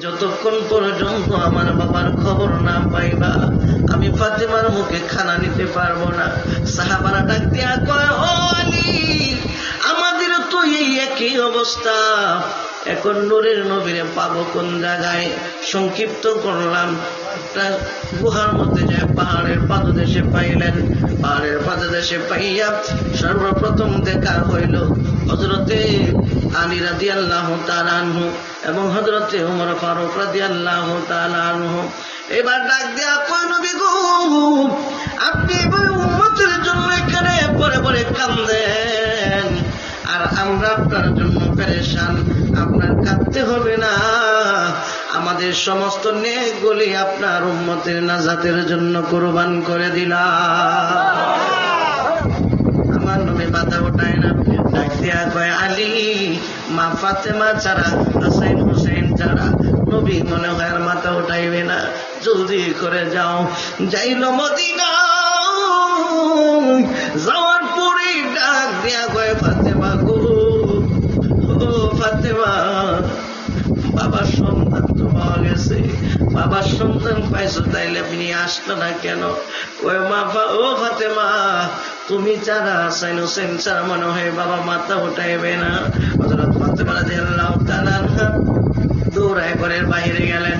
যতক্ষণ পর্যন্ত আমার বাবার খবর না পাইবা আমি ফাতেমার মুখে খানা নিতে পারবো না। সাহাবারা ডাক দিয়া কয়, ও আলী, আমাদের তো এই একই অবস্থা, এখন নূরের নবীরে পাবো কোন জায়গায়? সংক্ষিপ্ত করলাম, একটা গুহার মধ্যে যায় পাহাড়ের পাদদেশে পাইলেন। পাহাড়ের পাদদেশে পাইয়া সর্বপ্রথম দেখা হইল হযরতে আলী রাদিয়াল্লাহু তাআলা আনহু এবং হযরতে ওমর ফারুক রাদিয়াল্লাহু তাআলা আনহু। এবার ডাক দিয়া কয়, নবী গো, আপনি উম্মতের জন্য এখানে পরে পরে কাঁদেন আর আমরা আপনার জন্য পেরেশান। আপনার কাঁদতে হবে না, আমাদের সমস্ত নেকগুলি আপনার উম্মতের নাজাতের জন্য কুরবান করে দিলাম। আমার নবী মাথা ওঠায় না, ডাক দিয়া কয়, আলী, মা ফাতেমা ছাড়া, হাসান হুসেন ছাড়া নবী মনে হয় আর মাথা উঠাইবে না, জলদি করে যাও। যাইল মদিনা, যাওয়ার পরে ডাক দিয়া কয়, ফাতেমা গো, ও ফাতেমা, বাবার সন্তান তো পাওয়া গেছে, বাবার সন্তান পাইছো, তাইলে আপনি আসলো না কেন? কয়, মা, ও ফাতেমা, তুমি ছাড়া, হাসান হোসেন ছাড়া মনে হয় বাবা মাথা উঠাইবে না। হযরত ফাতেমা রাদিয়াল্লাহু তাআলা দৌড়ায় ঘরের বাইরে গেলেন,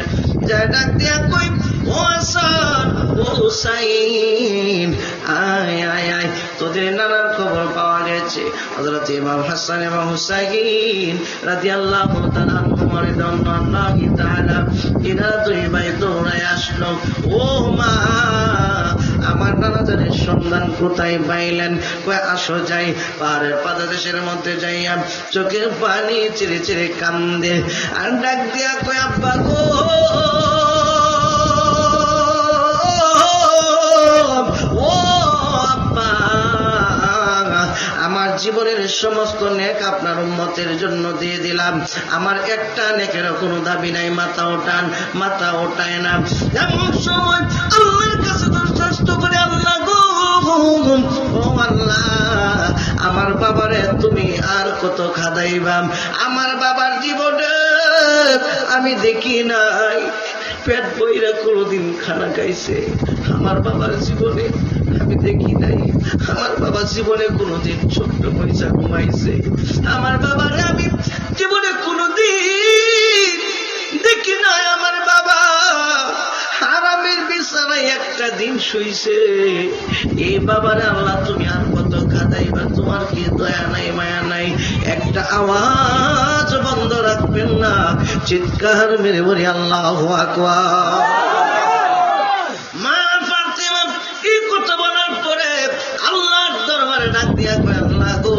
যা ডাক দিয়া কই, ও হাসান, ও হুসাইন, আয় আয় আয়, তোদের নানার খবর পাওয়া গেছে। হযরত ইমাম হাসান এবং হুসাইন রাদিয়াল্লাহু তাআলা আনহুমা রাদিয়াল্লাহু তাআলা ইনারা দুই ভাই দৌড়ায় আসলো। ও মা, আমার নানাদের সন্ধান কোথায় পাইলেন? কয়, আসো যাই। পাহাড়ের পাদদেশের মধ্যে যাইয়া চোখের পানি চিরে চিরে কান্দে আর ডাক দিয়া কয়, আব্বা গো, ও আব্বা, আমার জীবনের সমস্ত নেক আপনার উম্মতের জন্য দিয়ে দিলাম, আমার একটা নেকেরও কোনো দাবি নাই। মাথা ওঠান। মাথা ওঠায় না। এমন সময় আল্লাহর কাছে দরখাস্ত করে, আল্লাহ গো, ও আল্লাহ, আমার বাবারে তুমি আর কত খাদাইবাম? আমার বাবার জীবনে আমি দেখি নাই পেট বইরা কোনোদিন খানা খাইছে, আমার বাবার জীবনে আমি দেখি নাই। আমার বাবা জীবনে কোনোদিন ছোট্ট পয়সা ঘুমাইছে, আমার বাবারে আমি জীবনে কোনোদিন দেখি নাই। আমার বাবা হারামের বিছানায় একটা দিন শুইছে। এই বাবারে আল্লাহ তুমি আর কত খাদাইবা? তোমার কি দয়া নাই, মায়া নাই? একটা আওয়াজ বন্ধ রাখবেন না, চিৎকার মেরে বলি আল্লাহু আকবার। মা ফাতেমা এই কথা বলার পরে আল্লাহর দরবারে ডাক দিয়া কয়, আল্লাহ গো,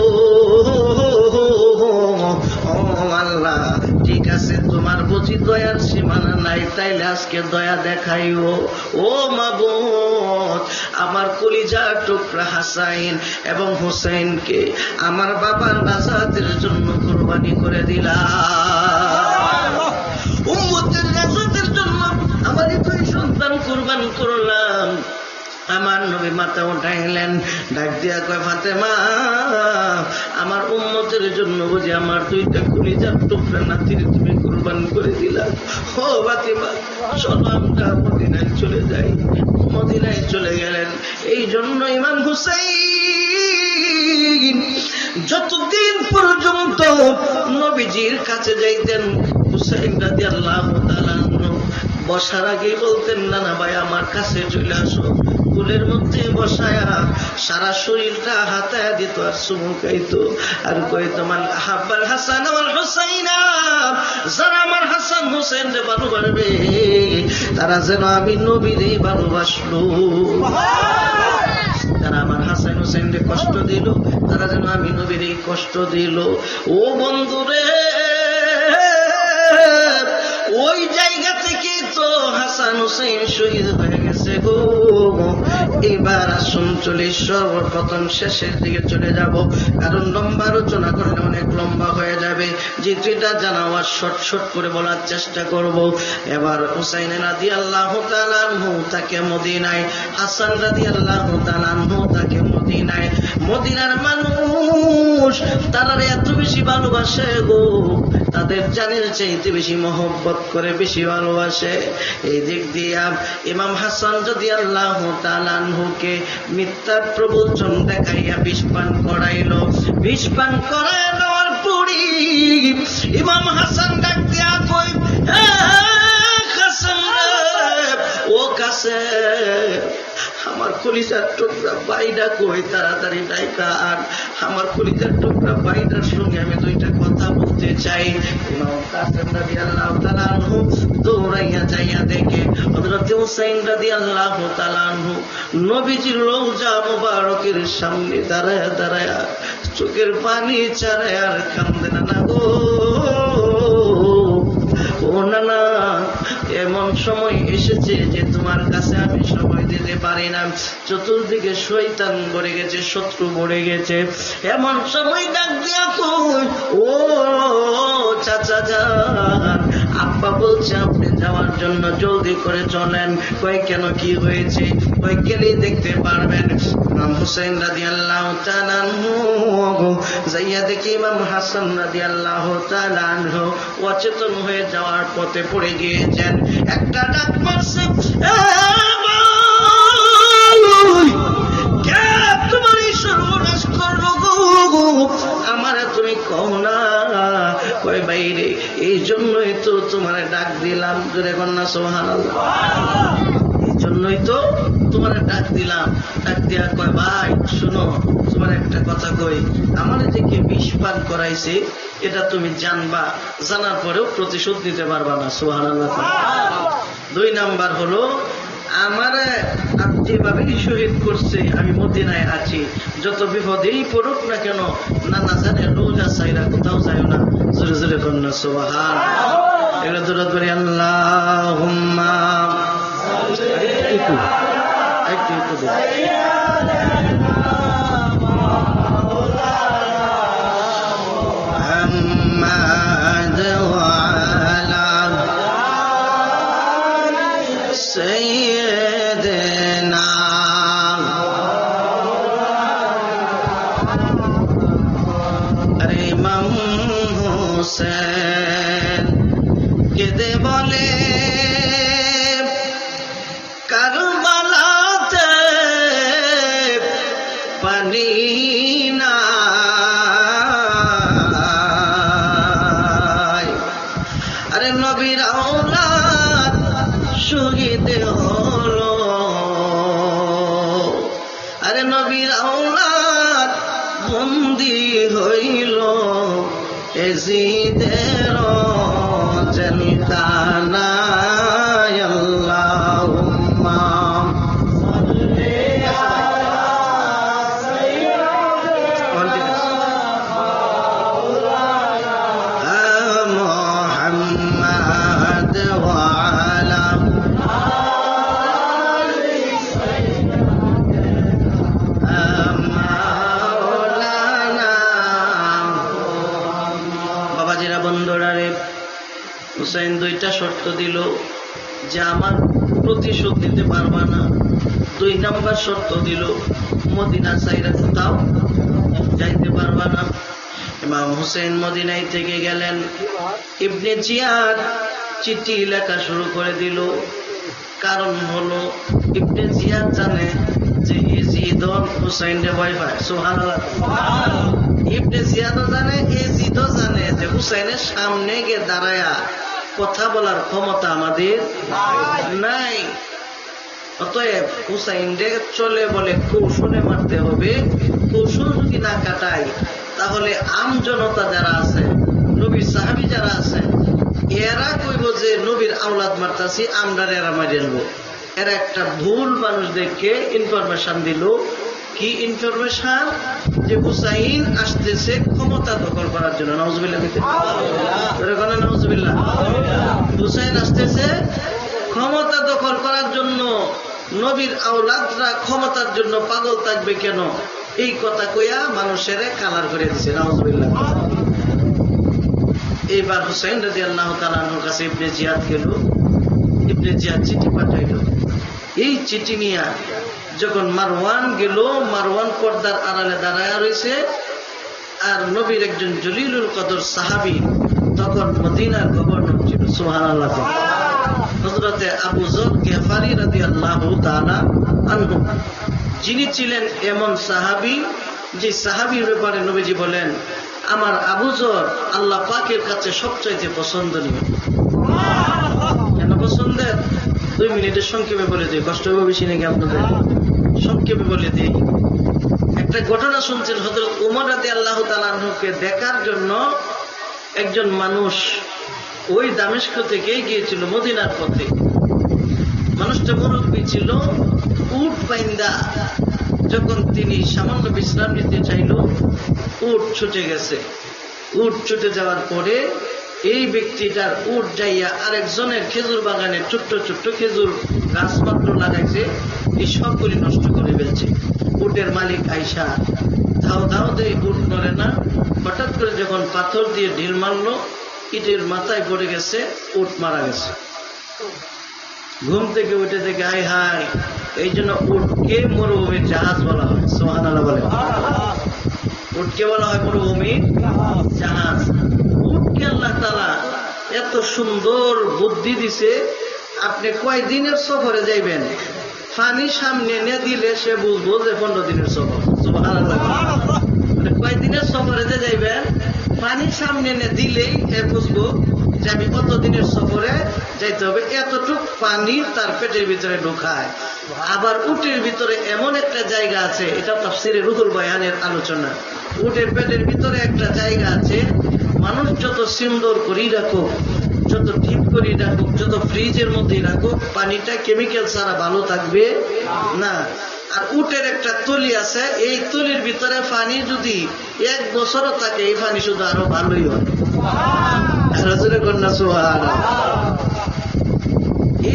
ও আল্লাহ, ঠিক আছে, তোমার বুঝি দয়ার সীমানা নাই, তাইলে আজকে দয়া দেখাইও। ও মাবুদ, আমার কলিজার টুকরা হাসাইন এবং হুসাইনকে আমার বাবার নাজাতের জন্য কুরবানি করে দিলাম। উম্মতের নাজাতের জন্য আমার দুই সন্তান কুরবান করলাম। আমার নবী মাথা উঠাইলেন, ডাক দিয়া কয়, ফাতেমা, আমার উম্মতের জন্য বুঝি আমার দুইটা কলিজার টুকরা নাতির তুমি কুরবান করে দিলা? ও ফাতেমা, চলো আমরা মদিনায় চলে যাই। মদিনায় চলে গেলেন। এই জন্য ইমাম হুসাইন যতদিন পর্যন্ত নবীজির কাছে যাইতেন, হুসাইন রাদিয়াল্লাহু তাআলা বসার আগেই বলতেন, না না ভাই, আমার কাছে চলে আসো। কুলের মধ্যে বসায়া সারা শরীরটা হাতায়া দিত আর চুমুকাইতো আর কইতো, মান হাব্বাল হাসান ওয়াল হুসাইনা, যারা আমার হাসান হুসাইনকে ভালোবাসবে তারা যেন আমি নবীরই ভালোবাসলো। যারা আমার হাসান হুসাইনকে কষ্ট দিল তারা যেন আমি নবীরই কষ্ট দিল। ও বন্ধুরে, ওই জায়গা থেকে তো হাসান হুসাইন শহীদ হয়ে গেছে গো। এবার আসুন চলে সর্বপ্রথম শেষের দিকে চলে যাব, কারণ লম্বা আলোচনা করলে অনেক লম্বা হয়ে যাবে। যেটা জানাওয়ার শর্ট শর্ট করে বলার চেষ্টা করব। এবার হুসাইন রাদিয়াল্লাহু তাআলা আনহু তাকে মদিনায়, হাসান রাদিয়াল্লাহু তাআলা আনহু তাকে মদিনায়। মদিনার মানুষ তারা এত বেশি ভালোবাসে গো, তাদের জানের চাইতে বেশি মহব্বত করে, বেশি ভালোবাসে। এই দিক দিয়া ইমাম হাসান রাদিয়াল্লাহু তাআলা আনহুকে মিথ্যা প্রবচন দেখাইয়া বিষ পান করাইল। বিষ পান করায় দেওয়ার পরই ইমাম হাসান ডাক দিয়া কই, হাসান ও কাছে আমার কলিজার টুকরা বাইডা কই, তাড়াতাড়ি ডাইকা আর আমার কলিজার টুকরা বাইডার সঙ্গে আমি দুইটা কথা বলতে চাই। ইমাম কাসেম রাদিয়াল্লাহু তাআলা আনহু দৌড়াইয়া যাইয়া দেখে হযরত হুসাইন রাদিয়াল্লাহু তাআলা আনহু নবীজির রওজা মুবারকের সামনে দাঁড়ায়া দাঁড়ায়া চোখের পানি ছাড়ে আর কান্দে না গো। ও নানা, এমন সময় এসেছে যে তোমার কাছে আমি সময় দিতে পারি না, চতুর্দিকে শয়তান ভরে গেছে, শত্রু ভরে গেছে। এমন সময় ডাক দিয়া কই, ও চাচা যান, আব্বা বলছে আপনি যাওয়ার জন্য, জলদি করে চলেন। কয় কেন, কি হয়েছে? কয় গেলেই দেখতে পারবেন। ইমাম হুসাইন রাদিয়াল্লাহু তাআলা আনহু যাইয়া দেখি ইমাম হাসান রাদিয়াল্লাহু তাআলা আনহু অচেতন হয়ে যাওয়ার পথে পড়ে গিয়েছেন। একটা ডাক মারছে, কে তোমার এই সর্বনাশ করলো গো, আমারে তুমি কও না। কয় বাইরে, এই জন্যই তো তোমার ডাক দিলাম। জোরে কন্যা সুবহানাল্লাহ। এই জন্যই তো তোমার ডাক দিলাম। ডাক দিয়া কয়, ভাই শুনো, তোমার একটা কথা কই, আমার যে কে বিষ পান করাইছে এটা তুমি জানবা, জানার পরেও প্রতিশোধ নিতে পারবা না। সুবহানাল্লাহ। 2 নাম্বার হলো, আমার যেভাবে শহীদ করছে, আমি মদিনায় আছি, যত বিপদেই পড়ুক না কেন, নানা জানে রোজা সাইরা কোথাও যায় না। জোরে জোরে কন্যা সুবহানাল্লাহ। এগুলো দূরত করি আল্লাহুম্মা একটু কেদে বলে কারবালাতে পানি নাই, আরে নবীর আওলাদ শহীদ হলো, আরে নবীর আওলাদ বন্দী হইল, এজিদের জলতানা। আল্লাহুম্মা সাল্লি আলা সাইয়্যিদিনা মুহাম্মাদ ওয়া আলা আলি সাইয়্যিদিনা মাওলানা। বাবাজিরা, বন্ধুরা রে, হুসাইন 2টা শর্ত দিল যে আমার প্রতিশোধ নিতে পারবা না। 2 নাম্বার শর্ত দিল, মদিনা সাইরা কোথাও যাইতে পারবা না। ইমাম হুসাইন মদিনায় থেকে গেলেন। ইবনে জিয়াদ চিঠি লেখা শুরু করে দিল। কারণ হলো, ইবনে জিয়াদ জানে যে ইয়াজিদ হুসাইনকে ভয় পায়। সুবহানাল্লাহ। ইবনে জিয়াদও জানে, ইয়াজিদও জানে যে হুসাইনের সামনে গিয়ে দাঁড়ায়া কথা বলার ক্ষমতা আমাদের নাই। অতএব হুসাইনকে চলে বলে কৌশলে মারতে হবে। কৌশল যদি না কাটাই, তাহলে আম জনতা যারা আছে, নবীর সাহাবী যারা আছে, এরা কইব যে নবীর আওলাদ মারতাছি, আমরা এরা মারিয়ে নেবো। এরা একটা ভুল মানুষদেরকে ইনফরমেশন দিল। কি ইনফরমেশন? যে হুসাইন আসতেছে ক্ষমতা দখল করার জন্য। নাউজুবিল্লাহ। নাউজুবিল্লাহ। হুসাইন আসতেছে ক্ষমতা দখল করার জন্য। নবীর আওলাদরা ক্ষমতার জন্য পাগল থাকবে কেন? এই কথা কইয়া মানুষের কালার করে দিছে। নাউজুবিল্লাহ। এইবার হুসাইন রাদিয়াল্লাহু তাআলা আনহুর কাছে ইবনে জিয়াদ গেল। ইবনে জিয়াদ চিঠি পাঠাইল। এই চিঠি নিয়ে যখন মারওয়ান গেল, মারওয়ান পর্দার আড়ালে দাঁড়ায় রয়েছে, আর নবীর একজন জলিলুল কদর সাহাবী তখন মদিনার গভর্নর ছিল। সুবহানাল্লাহ। হযরতে আবু যর গিফারি রাদিয়াল্লাহু তাআলা আনহু, যিনি ছিলেন এমন সাহাবী যে সাহাবীর ব্যাপারে নবীজি বলেন, আমার আবু যর আল্লাহ পাকের কাছে সবচাইতে পছন্দনীয়। কেন পছন্দের? 2 মিনিটের সংক্ষেপে বলে দিই, কষ্ট হবে বেশি নাকি আপনাদের? সংক্ষেপে বলে দিই। একটা ঘটনা শুনছেন, হযরত উমর রাদিয়াল্লাহু তাআলা আনহুকে দেখার জন্য একজন মানুষ ওই দামেস্ক থেকে গিয়েছিল মদিনার পথে। মানুষটা মুরব্বী ছিল, উট বাইন্দা যখন তিনি সামান্য বিশ্রাম নিতে চাইল, উট ছুটে গেছে। উট ছুটে যাওয়ার পরে এই ব্যক্তিটার উট যাইয়া আরেকজনের খেজুর বাগানে ছোট্ট ছোট্ট খেজুর গাছ মাত্র লাগাইছে, এই সবগুলি নষ্ট করে ফেলছে। উটের মালিক আইসা ধাও ধাও দিয়ে উট নড়ে না, হঠাৎ করে যখন পাথর দিয়ে ঢিল মারলো, ইটের মাথায় পড়ে গেছে, উট মারা গেছে। ঘুম থেকে উঠে থেকে হাই হাই, এই জন্য উটকে মরুভূমির জাহাজ বলা হয়। সুবহানাল্লাহ বলে। উটকে বলা হয় মরুভূমির জাহাজ। উটকে আল্লাহ তাআলা এত সুন্দর বুদ্ধি দিছে, আপনি কয়দিনের সফরে যাইবেন, পানি সামনে এনে দিলে সে বুঝবো যে 15 দিনের সফর। সুবহানাল্লাহ। কয়দিনের সফরে যে যাইবেন, পানি সামনে এনে দিলেই এ বুঝবো যে আমি কত দিনের সফরে যাইতে হবে। এতটুক পানি তার পেটের ভিতরে ঢোকায়। আবার উটের ভিতরে এমন একটা জায়গা আছে, এটা তাফসীরে রুহুল বয়ানের আলোচনা। উটের পেটের ভিতরে একটা জায়গা আছে, মানুষ যত সুন্দর করি রাখুক, যত ডিপ করি রাখুক, যত ফ্রিজের মধ্যে রাখুক, পানিটা কেমিক্যাল ছাড়া ভালো থাকবে না। আর উটের একটা তলি আছে, এই তলির ভিতরে পানি যদি 1 বছরও থাকে, এই পানি শুধু আরো ভালোই হয়।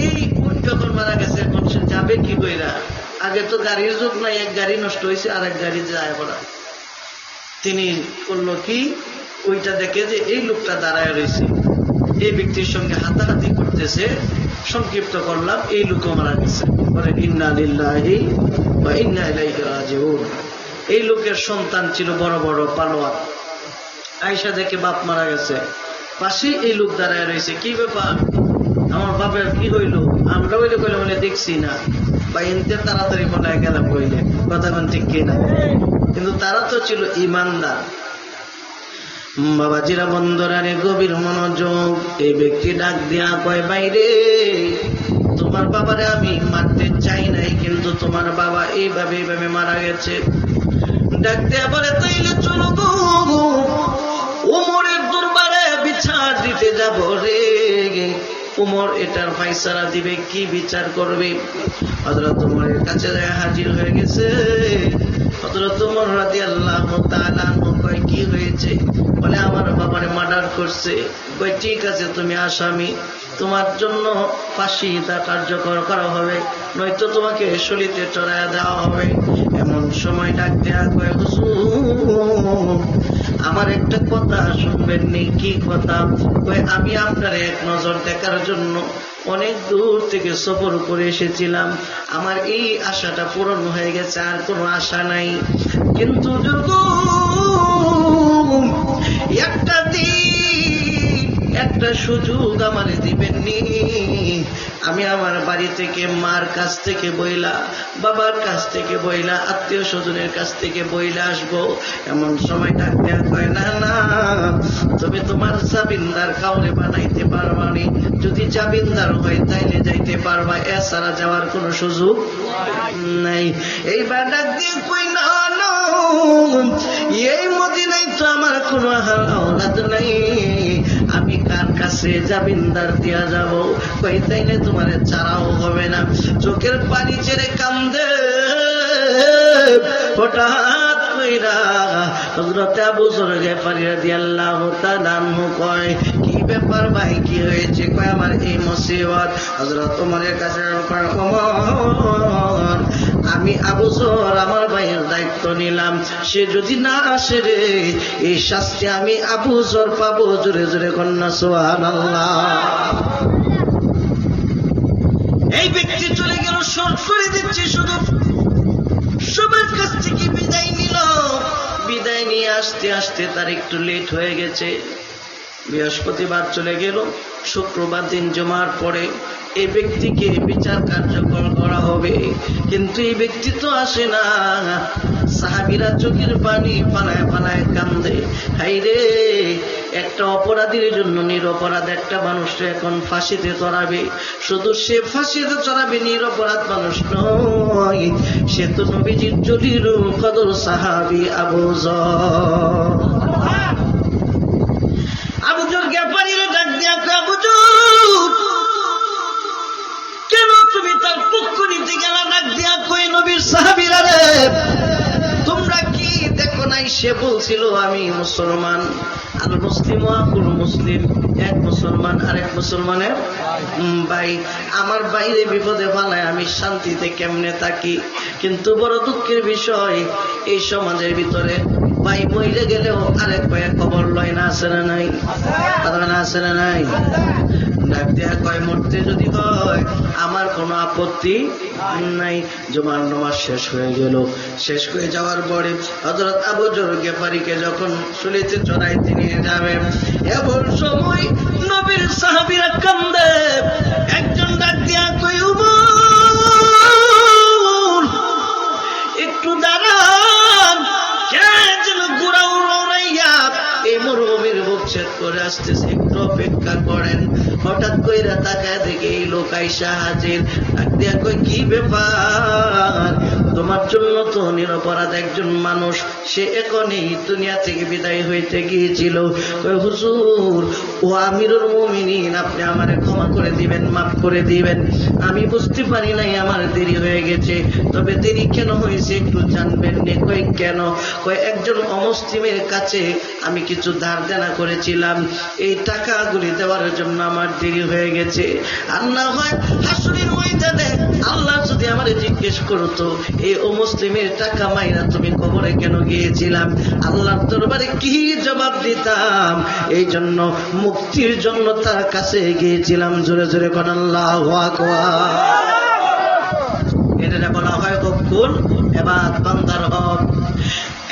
এই উট যখন মারা গেছে, এখন সে যাবে কি কইরা? আগে তো গাড়ির যুগ নাই, এক গাড়ি নষ্ট হয়েছে আর এক গাড়ি যায় পড়া। তিনি করলো কি, ওইটা দেখে যে এই লোকটা দাঁড়ায় রয়েছে, এই ব্যক্তির সঙ্গে হাতাহাতি করতেছে। সংক্ষিপ্ত করলাম, এই লোকও মারা গেছে। বলেন ইন্না লিল্লাহি ওয়া ইন্না ইলাইহি রাজিউন। এই লোকের সন্তান ছিল বড় বড় পালোয়ান। আয়েশা দেখে বাপ মারা গেছে, পাশে এই লোক দাঁড়ায় রয়েছে। কি ব্যাপার, আমার বাপের কি হইল? আমরা হইলে কইলে বলে দেখছি না, বা এনতে তাড়াতাড়ি মনে গেলাম কইলে, কথা কোন ঠিক কিনা? কিন্তু তারা তো ছিল ইমানদার। বাবাজিরা বন্ধুরারে গভীর মনোযোগ। এই ব্যক্তি ডাক দিয়া কয়, বাইরে তোমার বাবারে আমি মারতে চাই নাই, কিন্তু তোমার বাবা এইভাবে এইভাবে মারা গেছে। ডাক দিয়া বলে, তাইলে চলো গো, ওমরের দরবারে বিচার দিতে যাব রে। উমর এটার ফায়সালা দিবে, কি বিচার করবে? হযরত উমরের কাছে হাজির হয়ে গেছে। হযরত উমর রাদিয়াল্লাহু তাআলা আনহু কয়, কি হয়েছে? বলে, আমার বাবারে মার্ডার করছে। কয়, ঠিক আছে, তুমি আসামি, তোমার জন্য ফাঁসিটা কার্যকর করা হবে, নয়তো তোমাকে শরীরে চড়াইয়া দেওয়া হবে। এমন সময় ডাক দেয়া কয়, হুজুর আমার একটা কথা শুনবেন নি? কি কথা? কয়, আমি আপনার এক নজর দেখার জন্য অনেক দূর থেকে সফর করে এসেছিলাম, আমার এই আশাটা পূরণ হয়ে গেছে, আর কোনো আশা নাই। কিন্তু একটা দিন, একটা সুযোগ আমার দিবেননি। আমি আমার বাড়ি থেকে, মার কাছ থেকে বইলা, বাবার কাছ থেকে বইলা, আত্মীয় স্বজনের কাছ থেকে বইলা আসবো। এমন সময় ডাক দেয়া কয়, না না, তুমি তোমার জামিনদার কাউরে বানাইতে পারবা নি। যদি জামিনদার হয় তাইলে যাইতে পারবা, এছাড়া যাওয়ার কোনো সুযোগ নাই। এইবার ডাক দিয়ে কই, না না, এই মদিনায় তো আমার কোনো আওলাদ নাই, আমি কার কাছে জামিনদার দিয়া যাব? কই, তাইলে তোমার ছাড়াও হবে না। চোখের পানি ছেড়ে কান্দে হঠাৎ কইরা হযরত আবু যর গিফারি রাদিয়াল্লাহু তাআলা আনহু কয়, কি ব্যাপার ভাই, কি হয়েছে? কয়, আমার এই মুসিবত। হযরত ওমরের কাছে কয়, ওমর আমি আবু যর আমার ভাইয়ের দায়িত্ব নিলাম, সে যদি না আসে রে, এই শাস্তি আমি আবু যর পাবো। জোরে জোরে কন্যা সুবহানাল্লাহ। এই ব্যক্তি চলে গেল, সরসরি দিচ্ছে শুধু আমার কাছ থেকে বিদায় নিল। বিদায় নিয়ে আসতে আসতে তার একটু লেট হয়ে গেছে। বৃহস্পতিবার চলে গেল, শুক্রবার দিন জমার পরে এই ব্যক্তিকে বিচার কার্যকর করা হবে, কিন্তু এই ব্যক্তি তো আসে না। সাহাবীরা চোখের পানি পালায় পালায় কান্দে, হাইরে একটা অপরাধীর জন্য নিরপরাধ একটা মানুষকে এখন ফাঁসিতে চড়াবে। শুধু সে ফাঁসিতে চড়াবে, নিরপরাধ মানুষ নয়, সে তো নবীজির জলিল কদর সাহাবী আবু যর। আবু যর গ্যাপারিরে ডাক দিয়া কয়, আবু যর কেন তুমি তার পক্ষ নিতে গেলা? ডাক দিয়া কই, নবীর সাহাবীরা রে, তোমরা কি দেখো নাই সে বলছিল আমি মুসলমান, আল মুসলিম আকুল মুসলিম, এক মুসলমান আরেক মুসলমানের ভাই। আমার বাইরে বিপদে ফালায় আমি শান্তিতে কেমনে থাকি? কিন্তু বড় দুঃখের বিষয়, এই সমাজের ভিতরে ভাই মরে গেলেও আরেক ভাইয়ের খবর লয় না, আছে না নাই? আছে না নাই? ডাক দেয়া কয়, মরতে যদি হয় আমার কোনো আপত্তি নাই। জুমার নামাজ শেষ হয়ে গেল। শেষ হয়ে যাওয়ার পরে হযরত আবু যর গেফারিকে যখন শুলিতে চড়াইতে নিয়ে যাবে, এমন সময় নবীর সাহাবীরা কান্দে। একজন ডাক দিয়া কই, উমর একটু দাঁড়ান, কে যেন ঘোড়া উড়াইয়া এই মরুভূমির বুক ছেদ করে আসতেছে, একটু অপেক্ষা করেন। হঠাৎ কইরা তাকায় দেখে এই লোক আইসা হাজির। ডাক দিয়া কই, কি ব্যাপার? তোমার জন্য তো নিরপরাধ একজন মানুষ, সে এখনই দুনিয়া থেকে বিদায় হইতে গিয়েছিল। কই, হুজুর ও আমিরুল মুমিনিন, আপনি আমারে ক্ষমা করে দিবেন, মাফ করে দিবেন। আমি বুঝতে পারি নাই, আমার দেরি হয়ে গেছে। তবে দেরি কেন হয়েছে একটু জানবেন নি? কই কেন? কই, একজন অমুসলিমের কাছে আমি কিছু ধার দেনা করেছিলাম, এই টাকাগুলি দেওয়ার জন্য আমার দেরি হয়ে গেছে। আর না হয় হাসরের ময়দানে আল্লাহ যদি আমারে জিজ্ঞেস করতো, এই অমুসলিমের টাকা মাইরা তুমি কবরে কেন গিয়েছিলাম, আল্লাহর দরবারে কি জবাব দিতাম? এই জন্য মুক্তির জন্য তার কাছে গিয়েছিলাম। জোরে জোরে কোন আল্লাহু আকবার। এটা বলা হয় হকুল এবার বান্দার হক।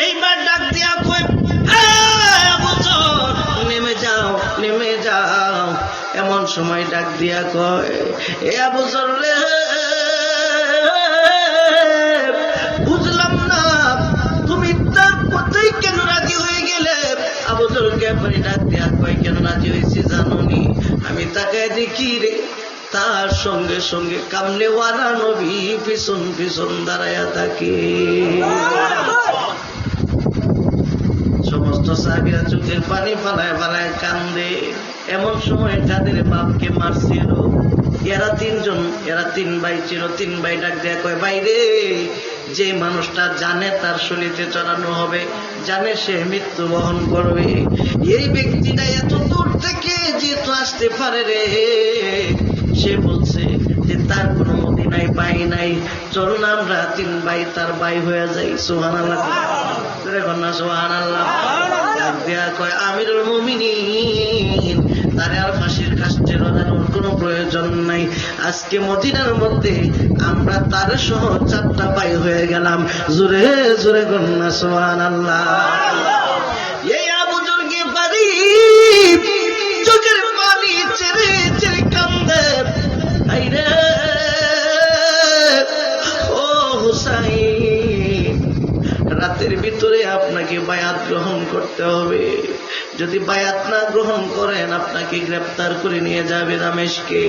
এইবার ডাক দিয়া কই, আবু যর নেমে যাও, নেমে যাও। এমন সময় ডাক দিয়া কয়, এ আবু যর রে, বুঝলাম না তুমি তার পথেই কেন রাজি হয়ে গেলে? আবু যর গেফারি ডাক দিয়া কয়, কেন রাজি হয়েছি জানোনি? আমি তাকায় দেখি রে, তার সঙ্গে সঙ্গে কামলেওয়ালা নবী পিছন পিছন দাঁড়ায়া থাকে। সমস্ত সাহাবীরা চোখের পানি ফালায় ফালায় কান্দে। এমন সময় যাদের বাপকে মারছিল, এরা তিনজন, এরা তিন ভাই ছিল। তিন ভাই ডাক দেয়া কয়, ভাই রে, যে মানুষটা জানে তার শরীরে চড়ানো হবে, জানে সে মৃত্যু বহন করবে, এই ব্যক্তিটা এত দূর থেকে যেহেতু আসতে পারে রে, সে বলছে যে তার কোনো মদিনায় পাই নাই, চল না আমরা তিন ভাই তার ভাই হয়ে যাই। সুবহানাল্লাহ, সুবহানাল্লাহ। ডাক দেয়া কয়, আমিরুল মুমিনিন, তারে আর ফাঁসির কাস্টে লাগানোর কোনো প্রয়োজন নাই। আজকে মদিনার মধ্যে আমরা তার সহ চারটা ভাই হয়ে গেলাম। জোরে জোরে কন্যা সুবহানাল্লাহ। এই আবু যর গেফারি চোখের পানি ছেড়ে ছেড়ে কান্দে, আইরে ও হুসাইন, রাতের ভিতরে আপনাকে বায়াত গ্রহণ করতে হবে। যদি বায়াত না গ্রহণ করেন আপনাকে গ্রেফতার করে নিয়ে যাবে দামেশকে।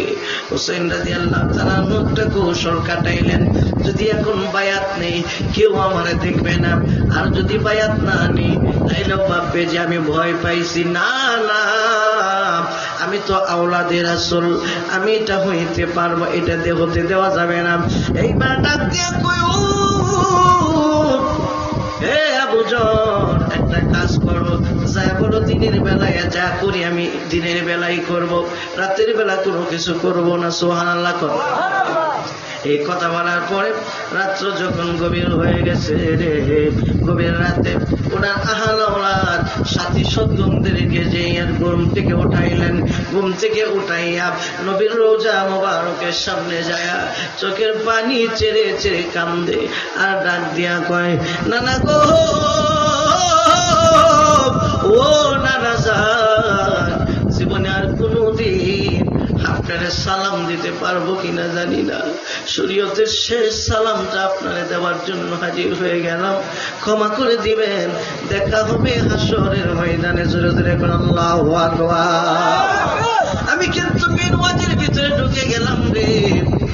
হুসাইন রাদিয়াল্লাহু তাআলা একটা কৌশল কাটাইলেন, যদি এখন বায়াত নেই কেউ আমারে দেখবে না, আর যদি বায়াত না নিই তাইলে ভাববে যে আমি ভয় পাইছি। না না, আমি তো আওলাদে রাসূল, আমি এটা হইতে পারবো, এটা হতে দেওয়া যাবে না। এইবার ডাক দিয়া কই, ও হে আবু যর, একটা কাজ করো, যা বলো দিনের বেলায় যা করি আমি দিনের বেলায় করব, রাতের বেলা কোনো কিছু করব না। সুবহানাল্লাহ। এই কথা বলার পরে রাত্র যখন গভীর হয়ে গেছে রে, গভীর রাতে ওনার আহল আওলাদ সাথী সজ্জনদেরকে যে ঘুম থেকে উঠাইলেন, ঘুম থেকে উঠাইয়া নবীর রোজা মোবারকের সামনে যায়া চোখের পানি চেড়ে চেড়ে কান্দে আর ডাক দিয়া কয়, নানা গো, ও নানা যান, জীবনে আর কোনদিন আপনারে সালাম দিতে পারবো কিনা জানি না, শরীয়তের শেষ সালামটা আপনারে দেওয়ার জন্য হাজির হয়ে গেলাম, ক্ষমা করে দিবেন, দেখা হবে হাসরের ময়দানে। জোরে জোরে করে আল্লাহু আকবার। আমি কিন্তু মিনওয়াজের ভিতরে ঢুকে গেলাম রে।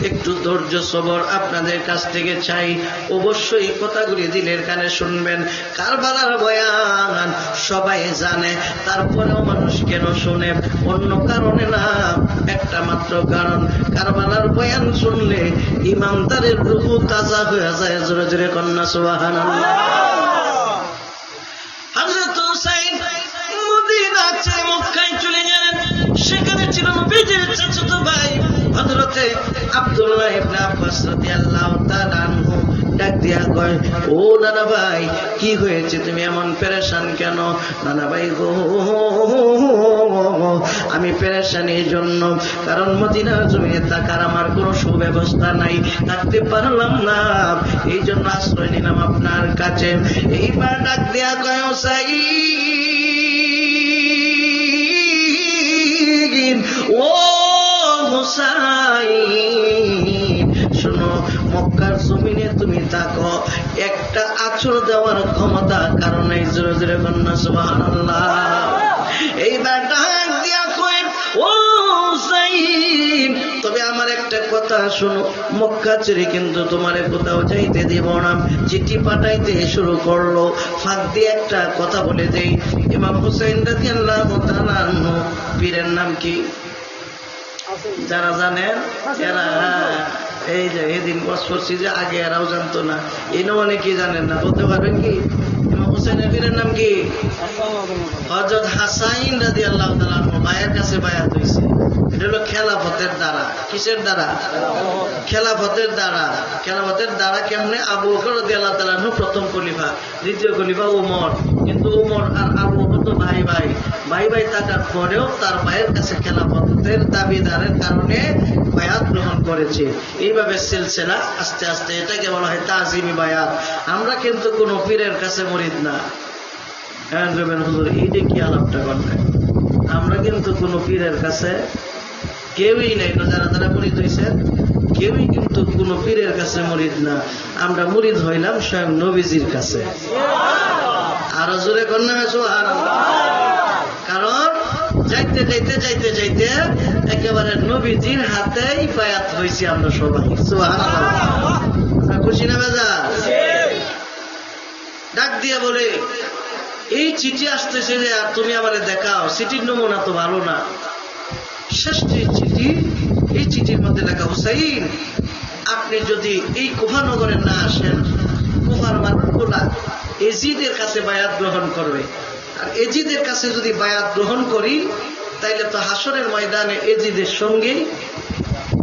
একটু ধৈর্য সবর আপনাদের কাছ থেকে চাই, অবশ্যই কথাগুলি দিলের কানে শুনবেন। কারবালার বয়ান সবাই জানে, তারপরেও মানুষ কেন শুনে? অন্য কারণে না, একটা মাত্র কারণ, কারবালার বয়ান শুনলে ইমানদারের রূহ তাজা হয়ে যায়। জোরে জোরে কন্যা সুবহানাল্লাহ। হযরত হুসাইন মদিনা ছেড়ে মক্কায় চলে গেলেন। সেখানে ছিল নবীজির চাচাতো ভাই হযরতে আব্দুল্লাহ ইবনে আব্বাস রাদিয়াল্লাহু তাআলা আনহু। ডাক দিয়া কয়, ও নানা ভাই, কি হয়েছে, তুমি এমন পেরেশান কেন? নানা ভাই গো, আমি পেরেশান এই জন্য, কারণ মদিনার জমিনে থাকার আমার কোনো সুব্যবস্থা নাই, থাকতে পারলাম না, এই জন্য আশ্রয় নিলাম আপনার কাছে। এইবার ডাক দিয়া কয়, ও হুসাইন, শোনো, মক্কার জমিনে তুমি থাকো, একটা আছর দেওয়ার ক্ষমতা কারণ এই। জোরে জোরে কন্যা সুবহানাল্লাহ। এইবার ডাক দিয়া কয়, ও হুসাইন, তবে আমার একটা কথা শোনো, মক্কা ছেড়ে কিন্তু তোমারে কোথাও যাইতে দিব না। চিঠি পাঠাইতে শুরু করলো, ফাঁক দিয়ে একটা কথা বলে দেই। ইমাম হুসাইন রাদিয়াল্লাহু তাআলা আনহু, পীরের নাম কি যারা জানেন এরা, এই যে এদিন বস করছি যে আগে এরাও জানতো না, এই নাম অনেকেই জানেন না, বলতে পারবেন কি ইমাম হুসাইনের পীরের নাম কি? হযরত হাসাইন রাদিয়াল্লাহু তাআলা আনহু ভাইয়ের কাছে বায়াত হইছে। এটা হলো খেলাফতের দ্বারা। কিসের দ্বারা? খেলাফতের দ্বারা। খেলাফতের দ্বারা কেমনে? আবু বকর রাদিয়াল্লাহু তাআলা আনহু প্রথম খলিফা, দ্বিতীয় খলিফা ওমর। কিন্তু ওমর আর আবু বকর তো ভাই ভাই, ভাই ভাই থাকার পরেও তার ভাইয়ের কাছে খেলাফতের দাবিদারের কারণে বায়াত গ্রহণ করেছে। এইভাবে সিলসিলা আস্তে আস্তে, এটাকে বলা হয় তাজিমি বায়াত। আমরা কিন্তু কোনো পীরের কাছে মুরিদ না। হ্যাঁ বলবেন, হুজুর এই যে কি আলাপটা করলেন, আমরা কিন্তু কোনো পীরের কাছে কেউই নাই। যারা যারা মুরিদ হয়েছেন কেউই কিন্তু কোনো পীরের কাছে মুরিদ না। আমরা মুরিদ হইলাম স্বয়ং নবীজির কাছে। আরো জোরে কন্যা সুবহানাল্লাহ। কারণ যাইতে যাইতে যাইতে যাইতে একেবারে নবীজির হাতেই বায়াত হয়েছি আমরা সবাই। সুবহানাল্লাহ। খুশি না বেজা? ডাক দিয়ে বলে, এই চিঠি আসতেছে যে আর তুমি আমারে দেখাও, চিঠির নমুনা তো ভালো না। শেষ চিঠি, এই চিঠির মধ্যে লেখা, হুসাইন, আপনি যদি এই কুফা নগরে না আসেন, কুফার মানুষগুলা এজিদের কাছে বায়াত গ্রহণ করবে। আর এজিদের কাছে যদি বায়াত গ্রহণ করি, তাইলে তো হাসরের ময়দানে এজিদের সঙ্গে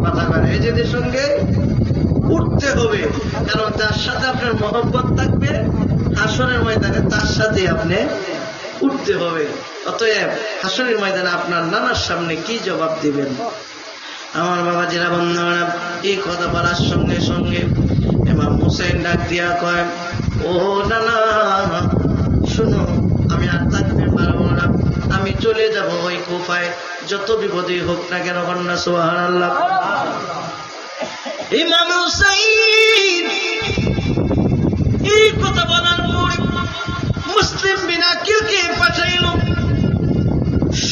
কথা বলে, এজিদের সঙ্গে উঠতে হবে। কারণ যার সাথে আপনার মহব্বত থাকবে, হাসরের ময়দানে তার সাথে আপনি উঠতে হবে। অতএব হাসরের ময়দানে আপনার নানার সামনে কি জবাব দিবেন? আমার বাবাজিরা, বন্ধুরা, এই কথা বলার সঙ্গে সঙ্গে ইমাম হুসাইন ডাক দিয়া কয়, ও নানা শুনো, আমি আর থাকতে পারবো না, আমি চলে যাব ওই কুফায়, যত বিপদই হোক না কেন। কন্যা সুবহানাল্লাহ। ইমাম হুসাইন এই কথা বলার পরে মুসলিম বিন আকিলকে পাঠাইল।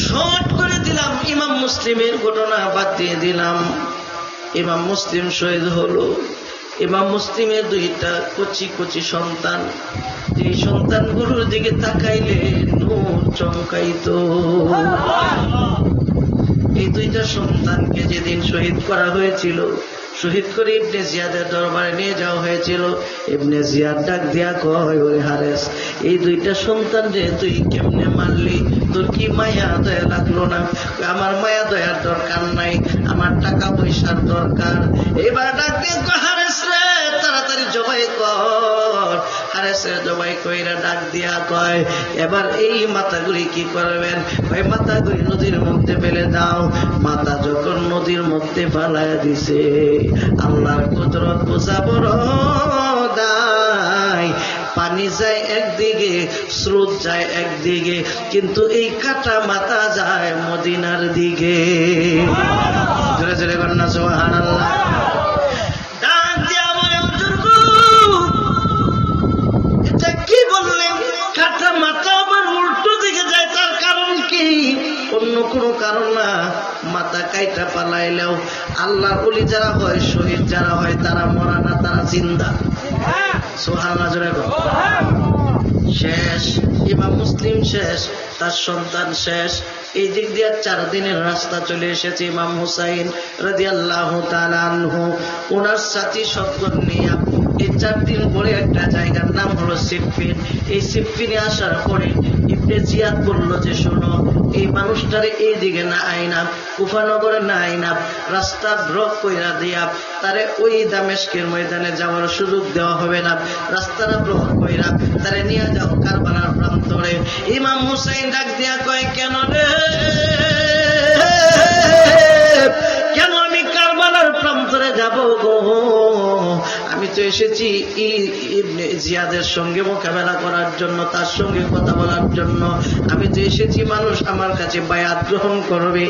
শর্ট করে দিলাম, ইমাম মুসলিমের ঘটনা বাদ দিয়ে দিলাম। ইমাম মুসলিম শহীদ হলো। ইমাম মুসলিমের দুইটা কচি কচি সন্তান, এই সন্তানগুলোর দিকে তাকাইলে নূর চমকাইতো। এই দুইটা সন্তানকে যেদিন শহীদ করা হয়েছিল, শহীদ করে ইবনে জিয়াদের দরবারে নিয়ে যাওয়া হয়েছিল। ইবনে জিয়াদ ডাক দিয়া কয়, ওরে হারেস, এই দুইটা সন্তান যে তুই কেমনে মারলি? তোর কি মায়া দয়া লাগলো না? আমার মায়া দয়ার দরকার নাই, আমার টাকা পয়সার দরকার। এবার ডাক দিয়ে কয়, হারেস রে, তাড়াতাড়ি জবাই কর। হারেস গেছে জবাই কইরা ডাক দিয়া কয়, এবার এই মাথাগুলি কি করবেন? ওই মাথাগুলি নদীর মধ্যে ফেলে দাও। মাথা যখন নদীর মধ্যে ফেলায় দিছে, আল্লাহর কুদরত বোঝা বড় দায়। পানি যায় একদিকে, স্রোত যায় একদিকে, কিন্তু এই কাটা মাথা যায় মদিনার দিকে। জোরে জোরে কন্যা সুবহানাল্লাহ। ডাক দিয়া বলে, হুজুর গো, এটা কি বললেন? কাটা মাথা আবার উল্টো দিকে যায়, তার কারণ কি? অন্য কোনো কারণ না। মাথা কাইটা পালাইলেও আল্লাহর ওলি যারা হয়, শহীদ যারা হয়, তারা মরা না, তারা জিন্দা। সুবহানাল্লাহ জোরে বল। শেষ ইমাম মুসলিম শেষ, তার সন্তান শেষ। এই দিক দিয়ে 4 দিনের রাস্তা চলে এসেছে ইমাম হুসাইন রাদিয়াল্লাহু তাআলা আনহু ওনার সাথী সৎগণ নিয়ে। এই 4 দিন পরে একটা জায়গার নাম হলো সিফফিন। এই সিফফিনে আসার পরে ইবনে জিয়াদ বলল যে, শোনো, এই মানুষটারে এই দিকে না আইনা, কুফানগরে না আইনা, রাস্তা ব্লক কইরা দিয়া তারে ওই দামেস্কের ময়দানে যাওয়ার সুযোগ দেওয়া হবে না। রাস্তাটা ব্লক কইরা তারে নিয়ে যাও কারবালার প্রান্তরে। ইমাম হুসাইন ডাক দিয়া কয়, কেন রে, কেন আমি কারবালার প্রান্তরে যাব গো? আমি তো এসেছি ইবনে জিয়াদের সঙ্গে মোকাবেলা করার জন্য, তার সঙ্গে কথা বলার জন্য। আমি তো এসেছি মানুষ আমার কাছে বায়াত গ্রহণ করবে,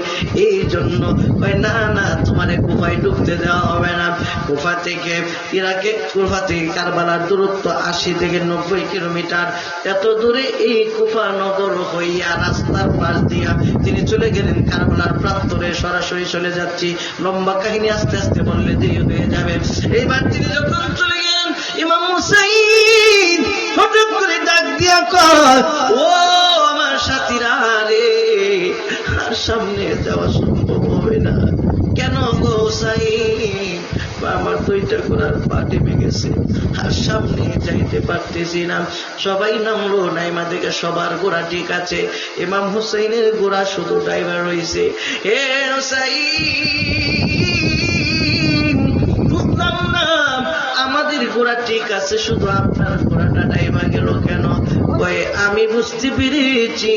এই জন্য। কয়, না না, তোমার কুফায় ঢুকতে দেওয়া হবে না। কুফা থেকে ইরাকে, কুফা থেকে কারবালার দূরত্ব 80 থেকে 90 কিলোমিটার। এত দূরে এই কুফা নগর হইয়া রাস্তার পাশ দিয়া তিনি চলে গেলেন কারবালার প্রান্তরে। সরাসরি চলে যাচ্ছি, লম্বা কাহিনী আস্তে আস্তে বললে দেরি হয়ে যাবে। এইবার তিনি যখন চলে গেলেন, ইমাম হুসাইন হঠাৎ করে ডাক দিয়া কয়, ও আমার সাথীরা রে, আর সামনে যাওয়া সম্ভব হবে না। কেন গো হুসাইন? আমার 2টা ঘোড়ার পা টিপে গেছে, আর সামনে যাইতে পারতেছি না। সবাই নামলো, নাইমা দেখে সবার ঘোড়া ঠিক আছে, ইমাম হুসাইনের ঘোড়া শুধু ড্রাইভার রয়েছে। হে হুসাইন, বুঝলাম না, আমাদের ঘোড়া ঠিক আছে, শুধু আপনার ঘোড়াটা ড্রাইভার গেল কেন? কয়ে, আমি বুঝতে পেরেছি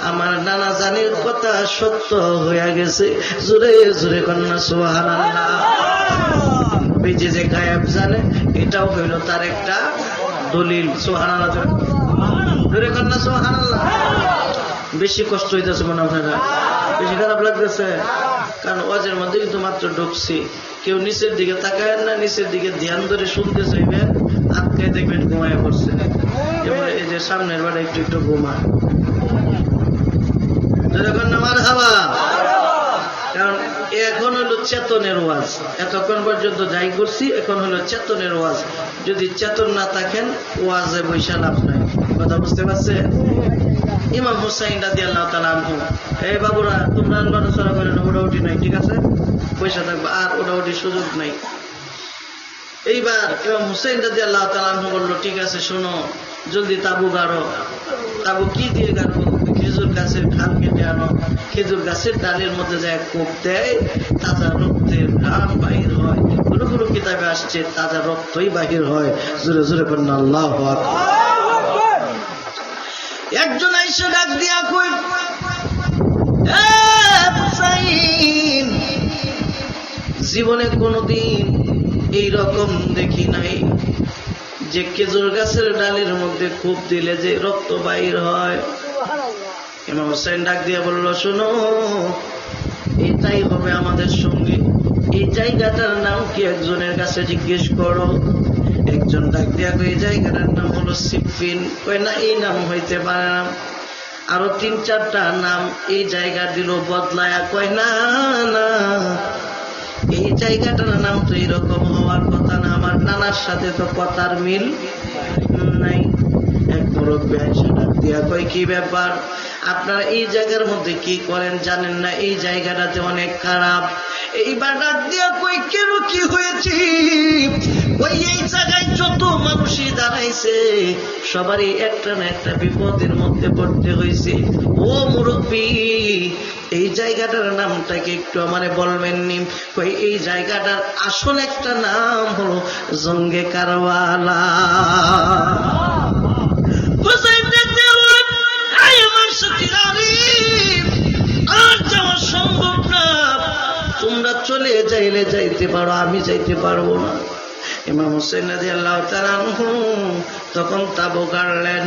আমার নানা জানের কথা সত্য হয়ে গেছে। জোরে জোরে কন্যা সুবহানাল্লাহ। বেঁচে যে গায়েব জানে, এটাও হইল তার একটা দলিল। সুবহানাল্লাহ জোরে কন্যা সুবহানাল্লাহ। বেশি কষ্ট হইতেছে মনে আপনারা? বেশি খারাপ লাগতেছে? কারণ ওয়াজের মধ্যে কিন্তু মাত্র ঢুকছি। কেউ নিচের দিকে তাকায় না, নিচের দিকে ধ্যান ধরে শুনতে চাইবেন, আটকায় দেখবেন ঘুমায় পড়ছে। এবার এই যে সামনের বাড়ি একটু একটু ঘুমায়। মারহাবা। কারণ এখন হলো চেতনের ওয়াজ। এতক্ষণ পর্যন্ত যাই করছি, এখন হলো চেতনের ওয়াজ। যদি চেতন না থাকেন, ওয়াজে বৈশা লাভ নাই। কথা বুঝতে পারছে? ইমাম হুসাইন রাদিয়াল্লাহু তাআলা আনহু, এই বাবুরা, তোমরা নড়াচড়া করে না, ওটাউটি নাই, ঠিক আছে? পয়সা থাকবে, আর ওটাউটির সুযোগ নাই। এইবার ইমাম হুসাইন রাদিয়াল্লাহু তাআলা আনহু বলল, ঠিক আছে, শোনো, জলদি তাবু গাড়ো। তাবু কি দিয়ে গাড়বো? খেজুর গাছের ঢাল কেটে আনো, খেজুর গাছের ডালের মধ্যে যায় কোপ দেয়, তাজা রক্তের ঘাম বাহির হয়। কোনো কোনো কিতাবে আসছে তাজা রক্তই বাহির হয়। জোরে জোরে করেন আল্লাহু আকবার। একজন আইসা ডাক দিয়া কই, হুসাইন, জীবনে কোনদিন এইরকম দেখি নাই যে খেজুর গাছের ডালের মধ্যে খুব দিলে যে রক্ত বাহির হয়। ইমাম হুসাইন ডাক দিয়ে বলল, শোনো, এটাই হবে আমাদের সঙ্গে। এই জায়গাটার নাম কি একজনের কাছে জিজ্ঞেস করো। একজন ডাক দিয়া কই, এই জায়গাটার নাম হলো সিফফিন। কয়, না, এই নাম হইতে পারে না, আরো 3-4টা নাম এই জায়গা দিল বদলায়া। কয়, না না, এই জায়গাটার নাম তো এরকম হওয়ার কথা না, আমার নানার সাথে তো কথার মিল নাই। এক মুরব্বী আইসা ডাক দিয়া কয়, কি ব্যাপার, আপনারা এই জায়গার মধ্যে কি করেন জানেন না? এই জায়গাটাতে অনেক খারাপ, এইবার ডাক দিয়া কই কেন কি হয়েছে? ওই এই জায়গায় যত মানুষই দাঁড়াইছে সবারই একটা না একটা বিপদের মধ্যে পড়তে হয়েছে। ও মুরব্বী, এই জায়গাটার নামটা কি একটু আমারে বলবেন নি? কই এই জায়গাটার আসল একটা নাম হলো জঙ্গে কারওয়ালা। আমার সাথে আর যাওয়া সম্ভব না, তোমরা চলে যাইলে যাইতে পারো, আমি যাইতে পারবো না। ইমাম হোসেন রাদিয়াল্লাহু তাআলা আনহু তখন তাবু গাড়লেন।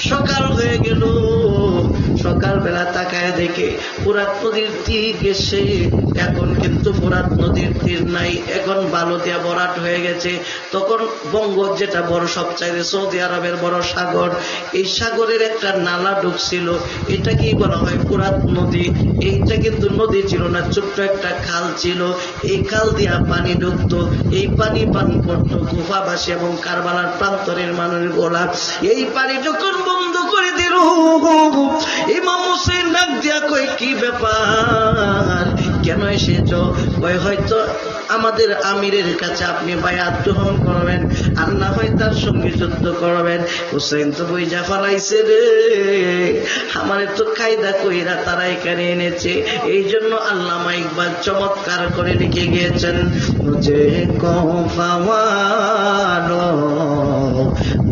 সকাল হয়ে গেল। সকালবেলা তাকায় দেখে ফুরাত নদীর তীর গেছে। এখন কিন্তু ফুরাত নদীর তীর নাই, এখন বালু দিয়া ভরাট হয়ে গেছে। তখন বঙ্গ যেটা বড় সবচাইতে সৌদি আরবের বড় সাগর, এই সাগরের একটা নালা ঢুকছিল, এটাকেই বলা হয় ফুরাত নদী। এইটা কিন্তু নদী ছিল না, ছোট্ট একটা খাল ছিল। এই খাল দিয়া পানি ঢুকতো, এই পানি পান করতো কুফাবাসী এবং কারবালার প্রান্তরের মানুষ গোলা। এই পানি যখন বন্ধ করে দিল, ইমাম হোসেন ডাক দিয়া কই কি ব্যাপার, কেন এসেছ? কই হয়তো আমাদের আমিরের কাছে আপনি বায়াত গ্রহণ করবেন, আর না হয় তার সঙ্গে যুদ্ধ করবেন। হোসেন তো বুঝা ফেলাইছে রে, আমারে তো কায়দা কইরা তারা এখানে এনেছে। এই জন্য আল্লামা ইকবাল চমৎকার করে লিখে গিয়েছেন, মুঝে কফাওয়ালো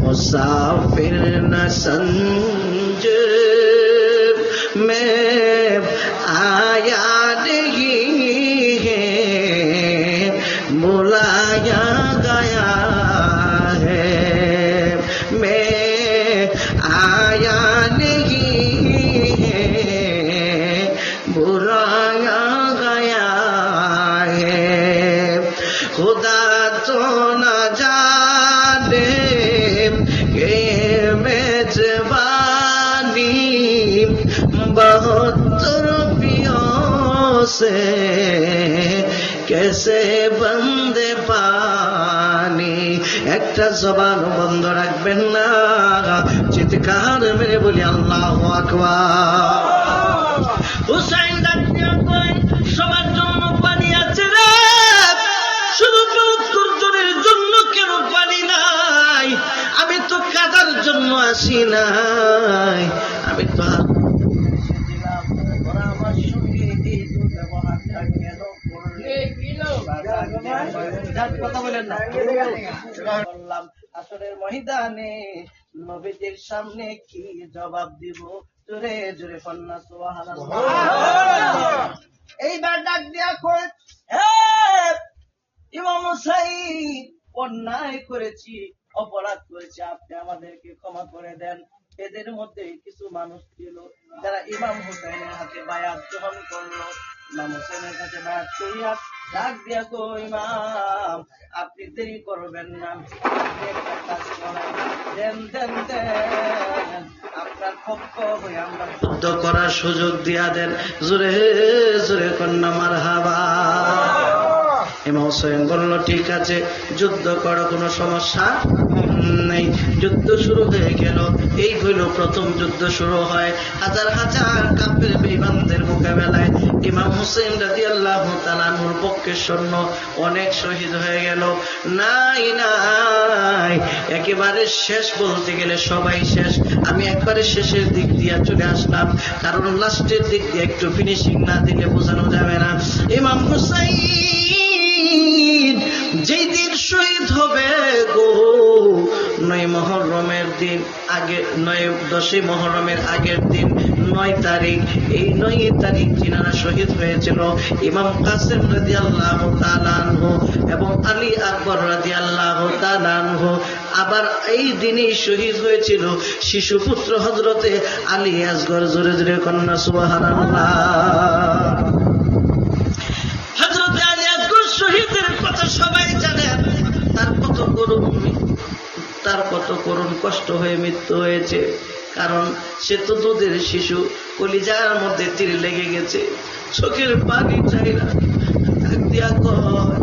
মুসাফির না সমঝে मैं आया नहीं है, बुलाया गया है। मैं आया नहीं है, बुलाया गया है। खुदा तो न जाने के मेजबानी बहत्तर पियों से कैसे बंदे पानी। একটা জবান বন্ধ রাখবেন না, চিৎকার মেরে বলি আল্লাহু আকবার। হুসাইন ডাকিয়া কই সবার জন্য পানি আছে রে, শুধু ৭২ জনের জন্য কেন পানি নাই? আমি তো কাদার জন্য আসি নাই, আমি তো আসরের ময়দানে নবীদের সামনে কি জবাব দিব? জোরে জোরে কন্যা সুবহানাল্লাহ। এইবার ডাক দিয়া কই, ইমাম হুসাইন অন্যায় করেছি, অপরাধ করেছি, আপনি আমাদেরকে ক্ষমা করে দেন। এদের মধ্যে কিছু মানুষ ছিল যারা ইমাম হুসাইনের হাতে বায়াত গ্রহণ করলো। ইমাম হুসাইনের কাছে বায়াত করিয়া ডাক দিয়া কো, ইমাম আপনি দেরি করবেন না, আপনি একটা কাজ করেন, দেন দেন দেন, আপনার পক্ষ হয়ে আমরা যুদ্ধ করার সুযোগ দিয়া দেন। জোরে জোরে কন্যা মারহাবা। ইমাম হোসেন বলল ঠিক আছে, যুদ্ধ করো, কোনো সমস্যা নেই। যুদ্ধ শুরু হয়ে গেল। এই হইল প্রথম যুদ্ধ শুরু হয়। হাজার হাজার কাফের বেঈমানদের মোকাবেলায় ইমাম হোসেন রাদিয়াল্লাহু তাআলা আনহুর পক্ষে সৈন্য অনেক শহীদ হয়ে গেল। নাই নাই, একেবারে শেষ বলতে গেলে সবাই শেষ। আমি একবারে শেষের দিক দিয়ে চলে আসলাম, কারণ লাস্টের দিক দিয়ে একটু ফিনিশিং না দিলে বোঝানো যাবে না। ইমাম হুসাইন যেই দিন শহীদ হবে গো, ৯ মুহররমের দিন আগে, 10 মুহররমের আগের দিন 9 তারিখ, এই 9 তারিখ যিনারা শহীদ হয়েছিল ইমাম কাসেম রাদিয়াল্লাহু তাআলা আনহু এবং আলী আকবর রাদিয়াল্লাহু তাআলা আনহু। আবার এই দিনেই শহীদ হয়েছিল শিশুপুত্র হযরতে আলী আসগর। জোরে জোরে কন্যা সুবহানাল্লাহ। হযরতে আলী আসগর শহীদের কথা সবাই জানেন, তার কত করুণ কষ্ট হয়ে মৃত্যু হয়েছে। কারণ সে তো দুধের শিশু, কলিজার মধ্যে তীর লেগে গেছে, চোখের পানি চাই না। দিয়া কয়,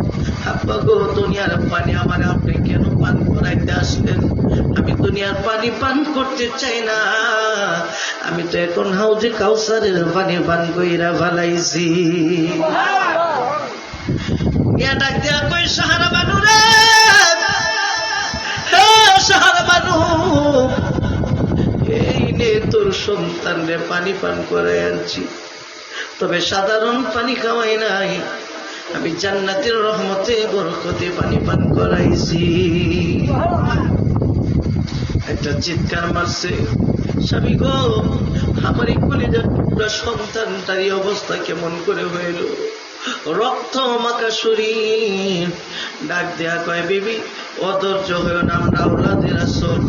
আব্বা গো, দুনিয়ার পানি আমার আপনি কেন পান করাইতে আসলেন? আমি দুনিয়ার পানি পান করতে চাই না, আমি তো এখন হাউজে কাউসারের পানি পান কইরা ফেলাইছি। আলিয়া ডাক দেয়া কই সাহারা বানু রে, হে সাহারা বানু, এই নে তোর সন্তান রে পানি পান করে আনছি, তবে সাধারণ পানি খাওয়াই নাই, আমি জান্নাতের রহমতে বরকতে পানি পান করাইছি। একটা চিৎকার মারছে, স্বামী গো, আমার এই কলিজার টুকরা সন্তানটার এই অবস্থা কেমন করে হইল, রক্ত মাখা শরীর। ডাক দেয়া কয় বিবি অধৈর্য হইও না, আমরা আওলাদে রাসূল,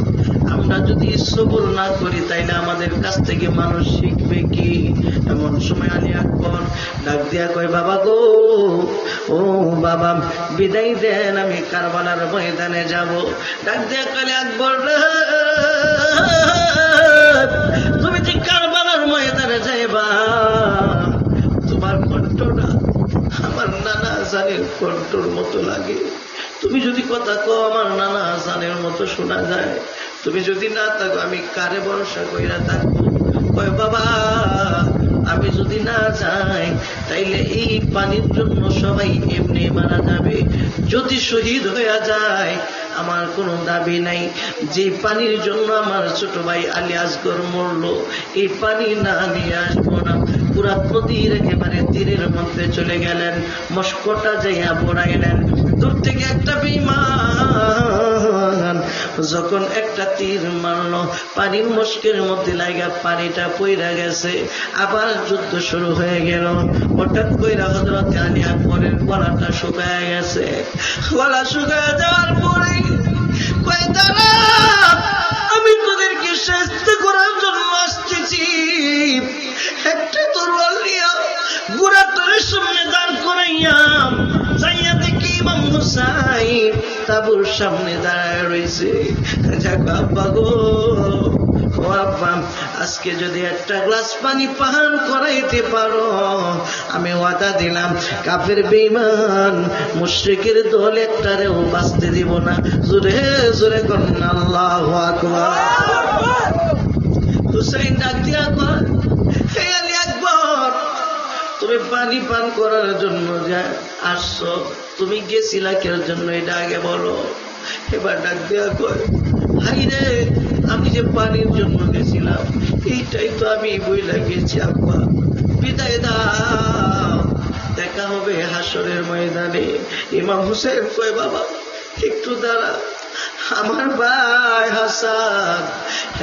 আমরা যদি সবর না করি তাইলে আমাদের কাছ থেকে মানুষ শিখবে কি? এমন সময় আলী আকবর ডাক দিয়া কয় বাবা গো, ও বাবা বিদায় দেন, আমি কারবালার ময়দানে যাব। ডাক দিয়া কয় আকবর তুমি যে কারবালার ময়দানে যাইবা, তোমার কণ্ঠটা আমার নানা জানের কণ্ঠর মতো লাগে, তুমি যদি কথা কও আমার নানা জানের মতো শোনা যায়, তুমি যদি না থাকো আমি কারে ভরসা কইরা থাকবো? কয় বাবা আমি যদি না যাই তাইলে এই পানির জন্য সবাই এমনি মারা যাবে, যদি শহীদ হয়ে যায় আমার কোনো দাবি নাই, যে পানির জন্য আমার ছোট ভাই আলী আসগর মরলো, এই পানি না নিয়ে আসবো না। পুরা নদীর একেবারে তীরের মধ্যে চলে গেলেন, মস্কটা যাইয়া পড়াইলেন। দূর থেকে একটা বিমান যখন একটা তীর মারলো, পানির মস্কের মধ্যে লাগা পানিটা পইরা গেছে, আবার যুদ্ধ শুরু হয়ে গেল। হঠাৎ কইরা হযরত আলী আকবরের গলাটা শুকায় গেছে। গলা শুকায় যাওয়ার পরে কয় দাঁড়া, আমি তোদেরকে শাস্তি করার জন্য আসতেছি। একটা তরোয়াল নিয়া ঘোড়াটার সামনে দাঁড় করাইয়া যাইয়া দেখি ইমাম হুসাইন তাবুর সামনে দাঁড়ায় রয়েছে। যাক আব্বা গো, ও আব্বা, আজকে যদি একটা গ্লাস পানি পান করাইতে পারো আমি ওয়াদা দিলাম কাফের বেঈমান মুশরিকের দল একটারেও বাঁচতে দিব না। জোরে জোরে করুন আল্লাহু আকবার। হুসাইন ডাক দিয়া কয়, হে আলী আকবর, তুমি পানি পান করার জন্য যা আসছো, তুমি গেছিলা কের জন্য এটা আগে বলো। এবার ডাক দিয়া কয়, হাই রে, আমি যে পানির জন্য গেছিলাম এইটাই তো আমি বইলা গেছি আব্বা, বিদায় দাও, দেখা হবে হাসরের ময়দানে। ইমাম হুসাইন কয় বাবা একটু দাঁড়া, আমার ভাই হাসান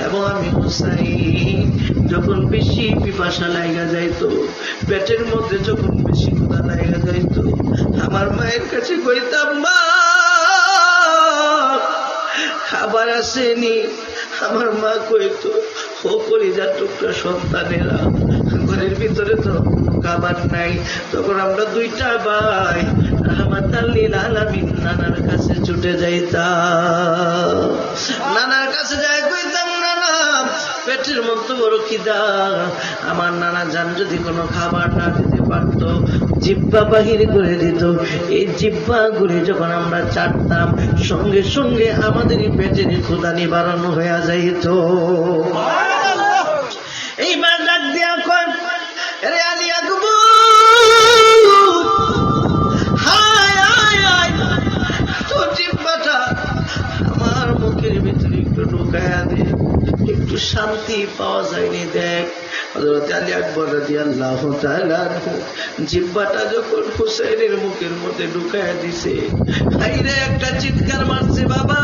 এবং আমি হুসাইন যখন বেশি পিপাসা লাগা যাইতো, পেটের মধ্যে যখন বেশি ক্ষুধা লাগা যাইতো, আমার মায়ের কাছে কইতাম মা খাবার আসেনি। আমার মা কইতো ও কলিজার টুকরা সন্তানেরা, ঘরের ভিতরে তো খাবার নাই। তখন আমরা দুইটা ভাই রাহমাতাল লিল আলামিন নানার কাছে ছুটে যাইতাম, নানার কাছে যাই কইতাম নানা পেটের মধ্যে বড় খিদা, আমার নানা জান যদি কোনো খাবার না দিতে পারত জিহ্বা বাহির করে দিত। এই জিহ্বা গুলি যখন আমরা চাটতাম সঙ্গে সঙ্গে আমাদের পেটের ক্ষুধা নিবারণ হয়ে যাইত। এইবার ডাক দিয়া কয়, রে আলী আকবর, হায় হায় হায়, তোর জিহ্বাটা আমার মুখের ভিতরে একটু ঢুকায়া দে, একটু শান্তি পাওয়া যায়নি। দেখ হযরত আলী আকবর রাদিয়াল্লাহু তাআলা জিহ্বাটা যখন হুসাইনের মুখের মধ্যে ঢুকায়া দিছে, হাইরে একটা চিৎকার মারছে, বাবা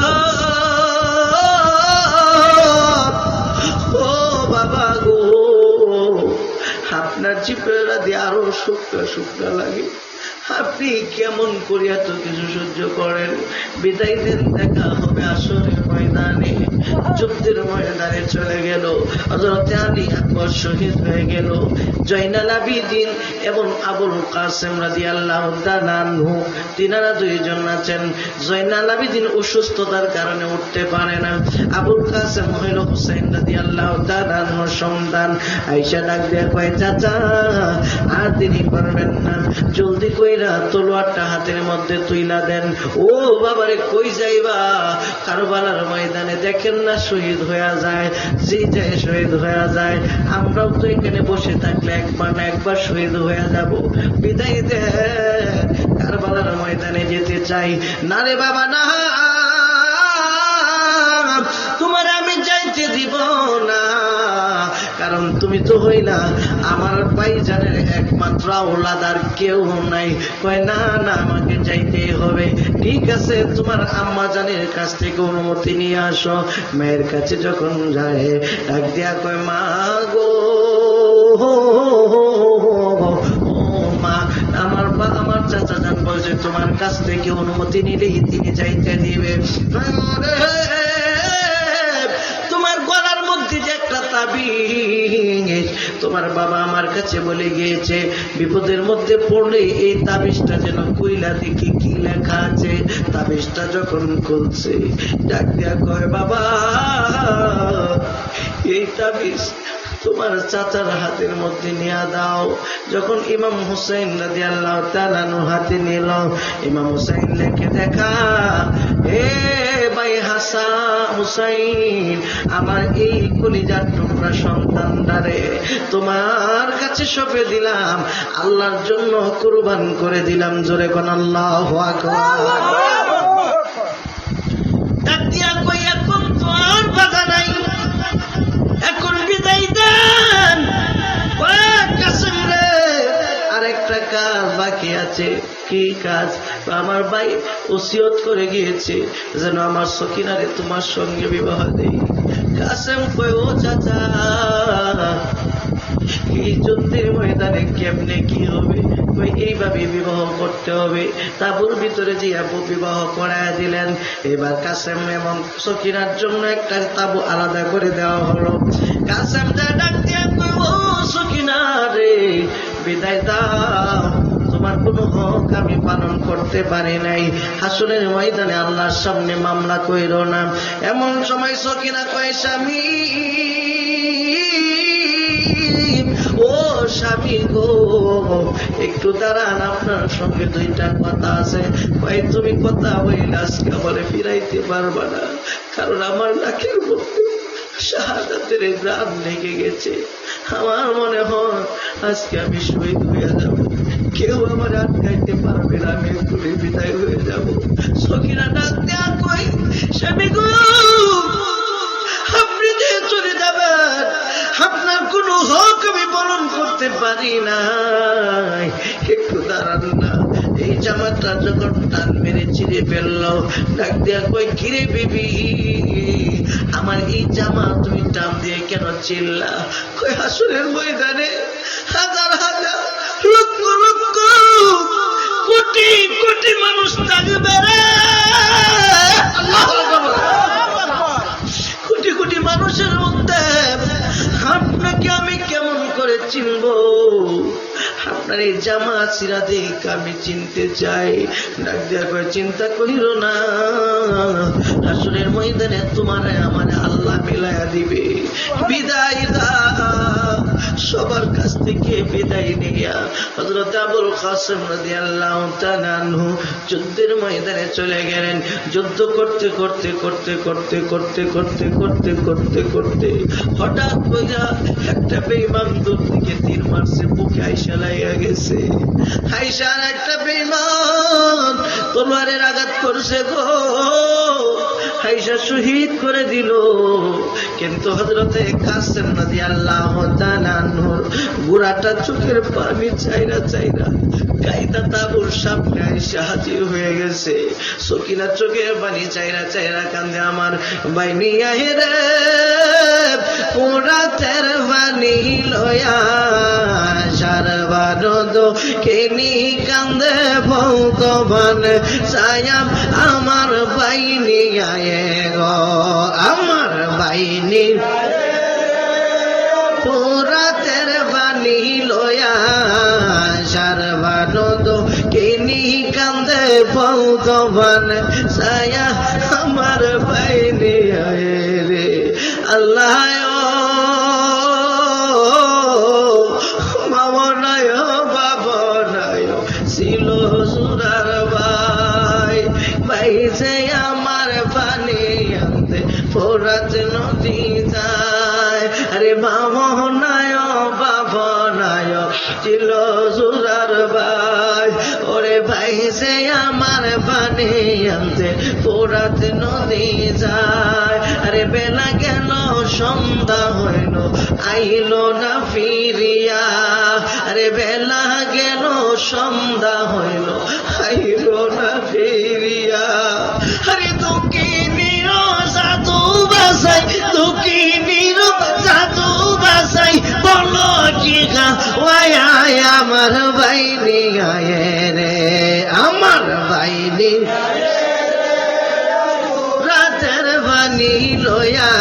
ও বাবা গো, আপনার জিহ্বাটা দিয়ে আরো শুকনা শুকনা লাগে, আপনি কেমন করে এত কিছু সহ্য করেন? বিদায় দেন, দেখা হবে আসরের ময়দানে। যুদ্ধের ময়দানে চলে গেল। হযরত আলী আকবর শহীদ হয়ে গেল। জয়নাল আবিদিন এবং আবুল কাসেম রাদিয়াল্লাহু তাআলা আনহু, তিনারা দুইজন আছেন। জয়নাল আবিদিন অসুস্থতার কারণে উঠতে পারে না। আবুল কাসেম হইল হুসাইন রাদিয়াল্লাহু তাআলা আনহুর সন্তান। আয়েশা ডাক দিয়ে কয়, চাচা আর দেরি করবেন না, জলদি কইরা তলোয়ারটা হাতের মধ্যে তুইলা দেন। ও বাবারে কই যাইবা? কারবালার ময়দানে দেখেন না শহীদ হয়ে যায়, যে যায় শহীদ হয়ে যায়। আমরাও তো এখানে বসে থাকলে একবার না একবার শহীদ হয়ে যাব। বিদায় দে, কারবালার ময়দানে চাই। না রে বাবা না, তোমার আমি যাইতে দিব না, কারণ তুমি তো হইলা আমার ভাইজানের একমাত্র আওলাদ, আর কেউ নাই। কয় না না, আমাকে যাইতে হবে। ঠিক আছে, তোমার আম্মা জানের কাছ থেকে অনুমতি নিয়ে আসো। মায়ের কাছে যখন যায়, ডাক দিয়া কয় মা গো, মা, আমার চাচা জান বলছে তোমার কাছ থেকে অনুমতি নিলেই তিনি যাইতে দিবে। তোমার গলার মধ্যে যে একটা তাবিজ তোমার বাবা আমার কাছে বলে গিয়েছে, বিপদের মধ্যে পড়লে এই তাবিজটা যেন কইলা দেখি কি লেখা আছে। তাবিজটা যখন খুলছে, ডাক দিয়া কয় বাবা, এই তাবিজ তোমার চাচার হাতের মধ্যে নিয়ে দাও। যখন ইমাম হুসাইন রাদিয়াল্লাহু তাআলা আনহু হাতে নিল, ইমাম হুসাইন লেখে দেখা, এ ভাই হাসান হুসাইন, আমার এই কলিজার টুকরা সন্তানটারে তোমার কাছে সঁপে দিলাম, আল্লাহর জন্য কুরবান করে দিলাম। জোরে কোন আল্লাহু আকবার। ডাক দিয়া কই এখন তো আর বাধা নাই, এখন বিদায় দেন। কাসেম রে, আরেকটা কাজ বাকি আছে। কি কাজ? আমার ভাই ওসিয়ত করে গিয়েছে যেন আমার সকিনারে তোমার সঙ্গে বিবাহ দেই। কাসেম কয় ও চাচা, এই যুদ্ধের ময়দানে কেমনে কি হবে? এইভাবে বিবাহ করতে হবে। তাবুর ভিতরে যে আবু বিবাহ করায় দিলেন। এবার কাসেম এবং সকিনার জন্য একটা তাবু আলাদা করে দেওয়া হলো। কাসেম ডাক দিয়া কই ও সকিনা রে, বিদায় দাও, তোমার কোনো হক আমি পালন করতে পারি নাই। হাসরের ময়দানে আল্লাহর সামনে মামলা কইরো না। এমন সময় সকিনা কয় স্বামী, ও স্বামী গো, একটু দাঁড়ান, আপনার সঙ্গে দুইটা কথা আছে। ভাই তুমি কথা বইলে আজকে বলে ফিরাইতে পারবা না, কারণ আমার নাকের মধ্যে শাহাদাতের গ্রাম লেগে গেছে। আমার মনে হয় আজকে আমি শহীদ হয়ে যাব, কেউ আমার আটকাইতে পারবে না, আমি এক্ষুনি বিদায় হয়ে যাব। সখিনা ডাক দেয়া কই স্বামী গো, আপনি যে চলে যাবেন, আপনার কোনো হক আমি পালন করতে পারি নাই, একটু দাঁড়ান না। এই জামাটা যখন টান মেরে ছিঁড়ে ফেললো, ডাক দিয়া কই কিরে বিবি, আমার এই জামা তুমি টান দিয়ে কেন চিল্লা? কই হাসরের ময়দানে হাজার হাজার লক্ষ লক্ষ কোটি কোটি মানুষ থাকবে রে, কোটি কোটি মানুষের মধ্যে আপনাকে আমি কেমন করে চিনব? আপনার এই জামা চিরা দেখ আমি চিনতে চাই। ডাক দেয়া করে চিন্তা করিল না, হাসরের ময়দানে তোমার আমার আল্লাহ মিলাইয়া দিবে। বিদায় দাও। সবার কাছ থেকে বিদায় নিয়া হযরত আবুল কাসেম রাদিয়াল্লাহু তাআলা আনহু যুদ্ধের ময়দানে চলে গেলেন। যুদ্ধ করতে করতে করতে করতে করতে করতে করতে করতে করতে হঠাৎ কইরা একটা বেঈমান দূর থেকে তীর মারছে, বুকে আইসা লাইয়া গেছে। আইসার একটা বেঈমান তলোয়ারের আঘাত করছে গো, আইসা শহীদ করে দিল। কিন্তু হযরতে কাসেম রাদিয়াল্লাহু তাআলা আনহুর বুড়াটা চোখের পানি চাইরা চাইরা কাইদা তাবুর সামনে আইসা হাজির হয়ে গেছে। সকিনা চোখের পানি চাইরা চাইরা কান্দে, আমার ভাই নিয়া রে পুরাতের পানি লয়া সারবারদ কেনি কান্দে ভগবান সায়াম, আমার ভাই নিয়া গো, আমার ভাই নি পুরাতের পানি লয়া সারবারদ কেনি কান্দে ভগবান সায়া, আমার ভাই নিয়া রে। আল্লাহ ছিল সুরার ভাই, ভাই যে আমার পানি আনতে ফোরাত নদী যায়। আরে মামনায় বাবনায় ছিল সুরার ভাই, ওরে ভাই যে আমার পানি আনতে ফোরাত নদী যায়। আরে বেলা গেল সন্ধ্যা হইল আইল না ফিরিয়া, আরে বেলা গেল সন্ধ্যা হইল আইল না ফিরিয়া। আরে দুঃখিনীর জাদু বাসাই, দুঃখিনীর জাদু বাসাই, বলো কি ওয়াই আমার বাইনি আয়ে রে, আমার বাইনি রাতের বাণী লয়া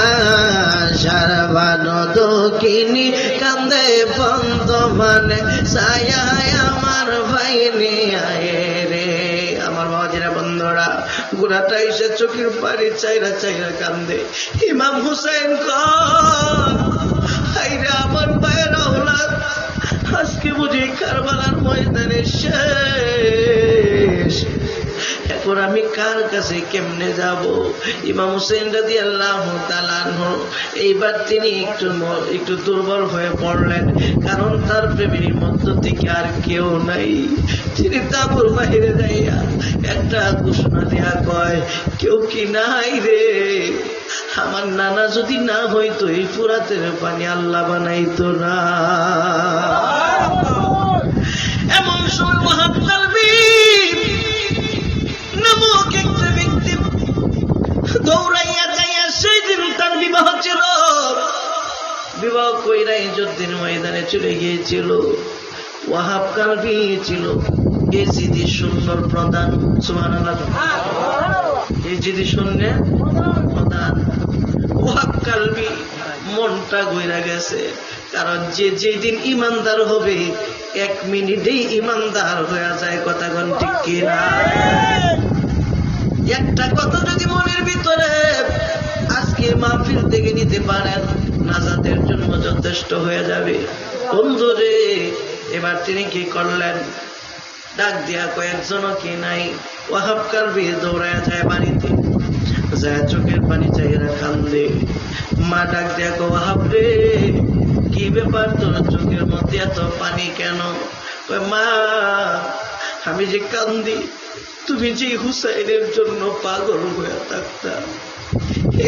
সারবান দক্ষিণী কান্দে বন্ধ মানে ছায়া আমার বাইনি আয়ে রে। আমার বাবাজিরা বন্ধুরা, গুড়াটা এসে চোখের পানি চাইরা চাইরা কান্দে। ইমাম হুসাইন কইরে আমার ভাইয়ের আওলাদ আজকে বুঝি কারবালার ময়দানে শেষ, এখন আমি কার কাছে কেমনে যাব? ইমাম হুসাইন রাদিয়াল্লাহু তাআলা আনহু এইবার তিনি একটু দুর্বল হয়ে পড়লেন, কারণ তার প্রেমের মধ্য থেকে আর কেউ নাই। তিনি তাঁবুর বাহিরে যাইয়া একটা ঘোষণা দেয়া কয়, কেউ কি নাই রে? আমার নানা যদি না হইতো এই ফুরাতের পানি আল্লাহ বানাইতো না। এমন সময় ওয়াহাব কালবি নামক একটা ব্যক্তি দৌড়াইয়া যাইয়া সেই দিন তার বিবাহ ছিল, বিবাহ কইরা যুদ্ধের ময়দানে চলে গিয়েছিল। ওয়াহাব কালবি ছিল এজিদি সৈন্যর প্রধান। সুবহানাল্লাহ। এজিদি সৈন্যের প্রধান ওয়াহাব কালবি মনটা গইরা গেছে, কারণ যে যেদিন ইমানদার হবে 1 মিনিটেই ইমানদার হয়ে যায়। কথা কোন ঠিক কিনা? একটা কথা যদি মনের ভিতরে আজকে মাহফিল থেকে নিতে পারেন, নাজাতের জন্য যথেষ্ট হয়ে যাবে। বন্ধুরে, এবার তিনি কি করলেন? ডাক দিয়া কয়েকজনও কি নাই, ওয়াহাব কালবি দৌড়ায় যায় বাড়িতে, যায় চোখের পানি চাইরা কান্দে। মা ডাক দিয়া কো, ওয়াহাব রে কি ব্যাপার, তোর চোখের মধ্যে এত পানি কেন? মা আমি যে কান্দি, তুমি যে হুসাইনের জন্য পাগল হয়ে থাকতা,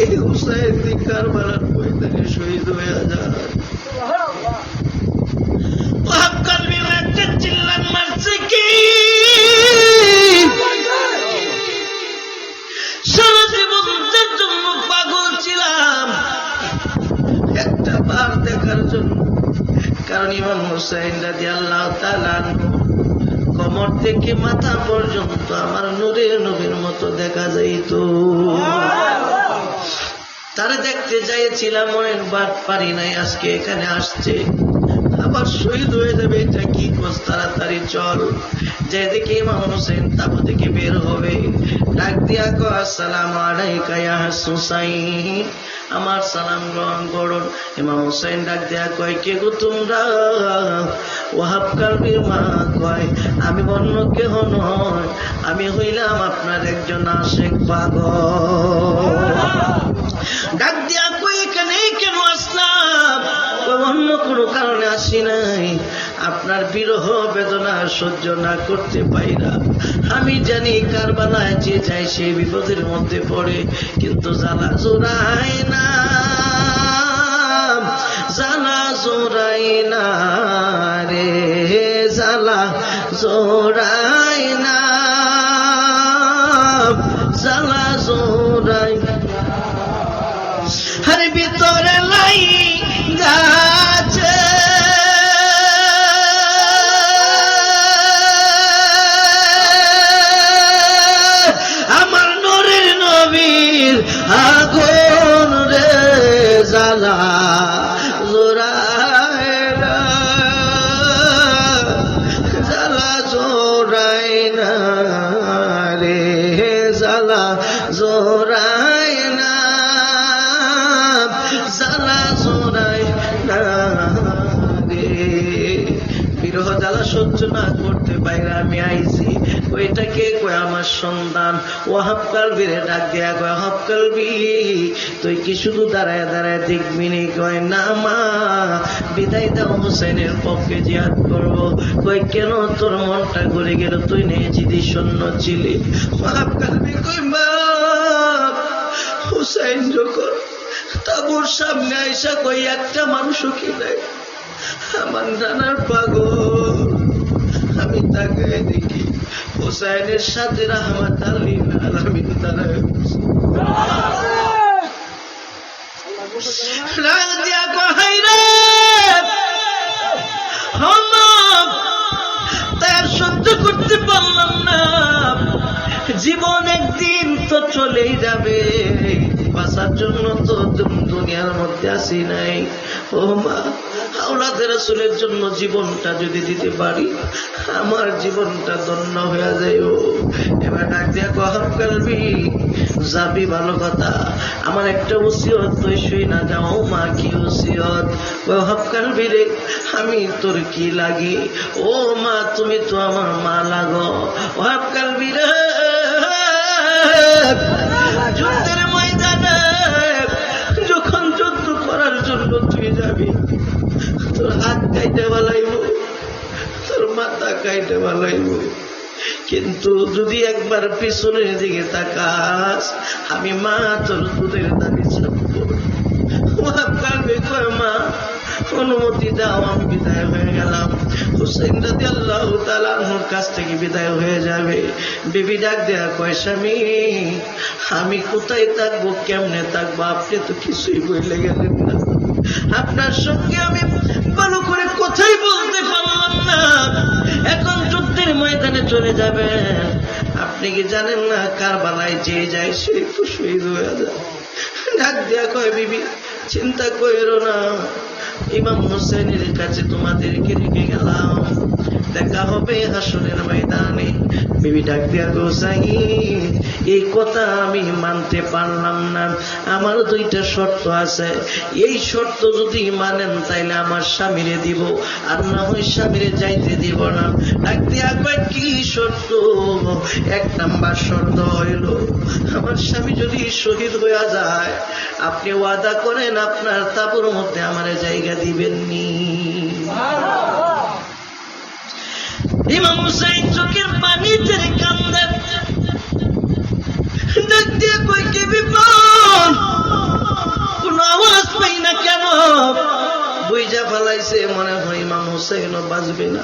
এই হুসাইন কারবালার ময়দানে শহীদ হয়ে যায়। ওয়াহাব কালবি একটা চিল্লান মারছে, কি সারা জীবন যার জন্য পাগল ছিলাম একটা বার দেখার জন্য। কারণ ইমাম হুসাইন রাদিয়াল্লাহু তাআলা আনহু কোমর থেকে মাথা পর্যন্ত আমার নূরের নবীর মতো দেখা যাইতো। তারা দেখতে চাইছিলাম, অনেক বার পারি নাই, আজকে এখানে আসছে, আবার শহীদ হয়ে যাবে, এটা কি কস? তাড়াতাড়ি চল। যে দেখে ইমাম হোসেন তাবু থেকে বের হবে, ডাক দিয়া কো, আসসালামু আলাইকা ইয়া হুসাইন, আমার সালাম গ্রহণ করুন। ইমাম হোসেন ডাক দিয়া কয়, কে গো তোমরা? ওয়াহাব কালবির মা কয়, আমি অন্য কেহ নয়, আমি হইলাম আপনার একজন আশিক পাগল। ডাক দিয়া কই, এখানে কেন আসলাম? অন্য কোনো কারণে আসি নাই, আপনার বিরহ বেদনা সহ্য না করতে পাইরা। আমি জানি কারবালায় যে যায় সে বিপদের মধ্যে পড়ে, কিন্তু জ্বালা জোড়ায় না, জ্বালা জোড়ায় না রে, জ্বালা জোড়ায় না, জ্বালা জোড়ায়। আরে ভিতরে লাই গাছে আমার নূরের নবীর আগুন রে, জ্বালা জোড়ায় না, জ্বালা জোড়ায় না রে, জ্বালা জোড়ায় না, জ্বালা জোড়ায় না রে। বিরহ জ্বালা সহ্য না করতে পাইরা আমি আইছি, ওইটা কে কয় আমার সন্তান। ওয়াহাব কালবিরে ডাক দেয়া কয় ওয়াহাব কালবি তুই কি শুধু দাঁড়ায় দাঁড়ায় দেখবি নি? কয় না মা, বিদায় দাও, হুসাইনের পক্ষে জিহাদ করব। কয় কেন তোর মনটা ঘুরে গেল? তুই নেই জিদি শূন্য ছিলি। ওয়াহাব কালবি কয় মা, হুসাইন যখন তাবুর সামনে আইসা কই একটা মানুষও কি নাই, আমার নানার পাগল। আমি তাকায় দেখি হুসাইনের সাথে রাহমাত আলীল আলামিন দাঁড়ায় রাগ দিয়া কহাই রে তার সহ্য করতে পারলাম না। জীবন একদিন তো চলেই যাবে, বাঁচার জন্য তো দুনিয়ার মধ্যে আসি নাই। ও মা, আওলাদের রাসূলের জন্য জীবনটা যদি দিতে পারি আমার জীবনটা ধন্য হয়ে যায়। ও এবার ডাক দিয়া ওয়াহাব কালবি যাবি ভালো কথা, আমার একটা ওসিয়ত তুই শুই না যাও। মা কি ওসিয়ত? ওয়াহাব কালবি রে আমি তোর কি লাগি? ও মা তুমি তো আমার মা লাগো। ওয়াহাব কালবি রে যুদ্ধের ময়দানে যখন যুদ্ধ করার জন্য তুই যাবি, তোর হাত কাইতে বালাইব, তোর মাথা কাইতে বালাইব, কিন্তু যদি একবার পিছনের দিকে তাকাস আমি মা তোর দুধের দাবি ছাড়বো। ওয়াহাব কালবি কয় মা অনুমতি দাও, আমি বিদায় হয়ে গেলাম। হুসাইন রাদিয়াল্লাহু তাআলা আনহুর কাছ থেকে বিদায় হয়ে যাবে। বিবি ডাক দেয়া কয় স্বামী আমি কোথায় থাকবো, কেমনে থাকবো? আপনি তো কিছুই বলে গেলেন না, আপনার সঙ্গে আমি ভালো করে কথাই বলতে পারলাম না। এখন যুদ্ধের ময়দানে চলে যাবেন, আপনি কি জানেন না কারবালায় যে যায় সে তো শহীদ হয়ে যায়। ডাক দেয়া কয় বিবি চিন্তা কইরো না, ইমাম হোসেনের কাছে তোমাদেরকে রেখে গেলাম, দেখা হবে হাসরের ময়দানে। বিবি ডাক দিয়া গোসাই এই কথা আমি মানতে পারলাম না, আমার দুইটা শর্ত আছে, এই শর্ত যদি মানেন তাইলে আমার স্বামীরে দিব, আর না হয় স্বামীরে যাইতে দিব না। ডাক দিয়া কয় কি শর্ত? এক নাম্বার শর্ত হইল আমার স্বামী যদি শহীদ হইয়া যায় আপনি ওয়াদা করেন আপনার তাবুর মধ্যে আমার জায়গা দিবেননি। ইমাম হুসাইন চোখের পানি ছেড়ে কান্দেন, ডাক দিয়ে কই কি বিপদ? কোন আওয়াজ পাই না কেন? বুঝা ফেলাইছে মনে হয় ইমাম হুসাইনও বাঁচবে না।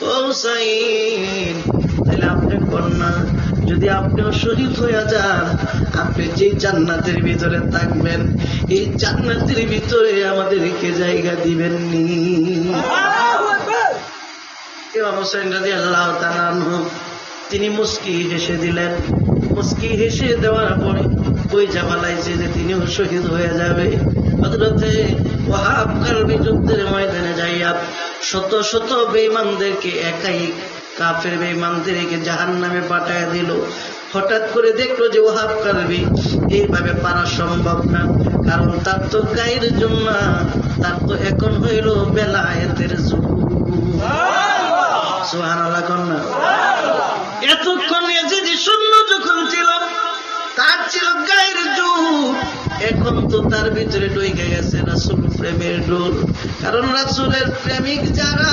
ও হুসাইন তাহলে আপনি কন্যা যদি আপনিও শহীদ হইয়া যান আপনি যে জান্নাতের ভিতরে থাকবেন এই জান্নাতের ভিতরে আমাদেরকে জায়গা দিবেননি। ইমাম হুসাইন রাদিয়াল্লাহু তাআলা আনহু তিনি মুস্কি হেসে দিলেন। মুস্কি হেসে দেওয়ার পরে বুঝা ফেলাইছে যে তিনিও শহীদ হয়ে যাবে। হযরতে ওয়াহাব কালবি যুদ্ধের ময়দানে যাইয়া শত শত বেঈমানদেরকে একাই কাফের বেঈমানদেরকে জাহান্নামে পাঠায় দিল। হঠাৎ করে দেখলো যে ওয়াহাব কালবি এইভাবে পারা সম্ভব না, কারণ তার তো গায়ের জন্য, তার তো এখন হইল বেলায়েতের যুগ। সুবহানাল্লাহ কন্যা। এতক্ষণ যদি শূন্য যখন ছিল তার ছিল গায়ের যুগ, এখন তো তার ভিতরে ঢুকে গেছে রাসূল প্রেমের ডোর। কারণ রাসূলের প্রেমিক যারা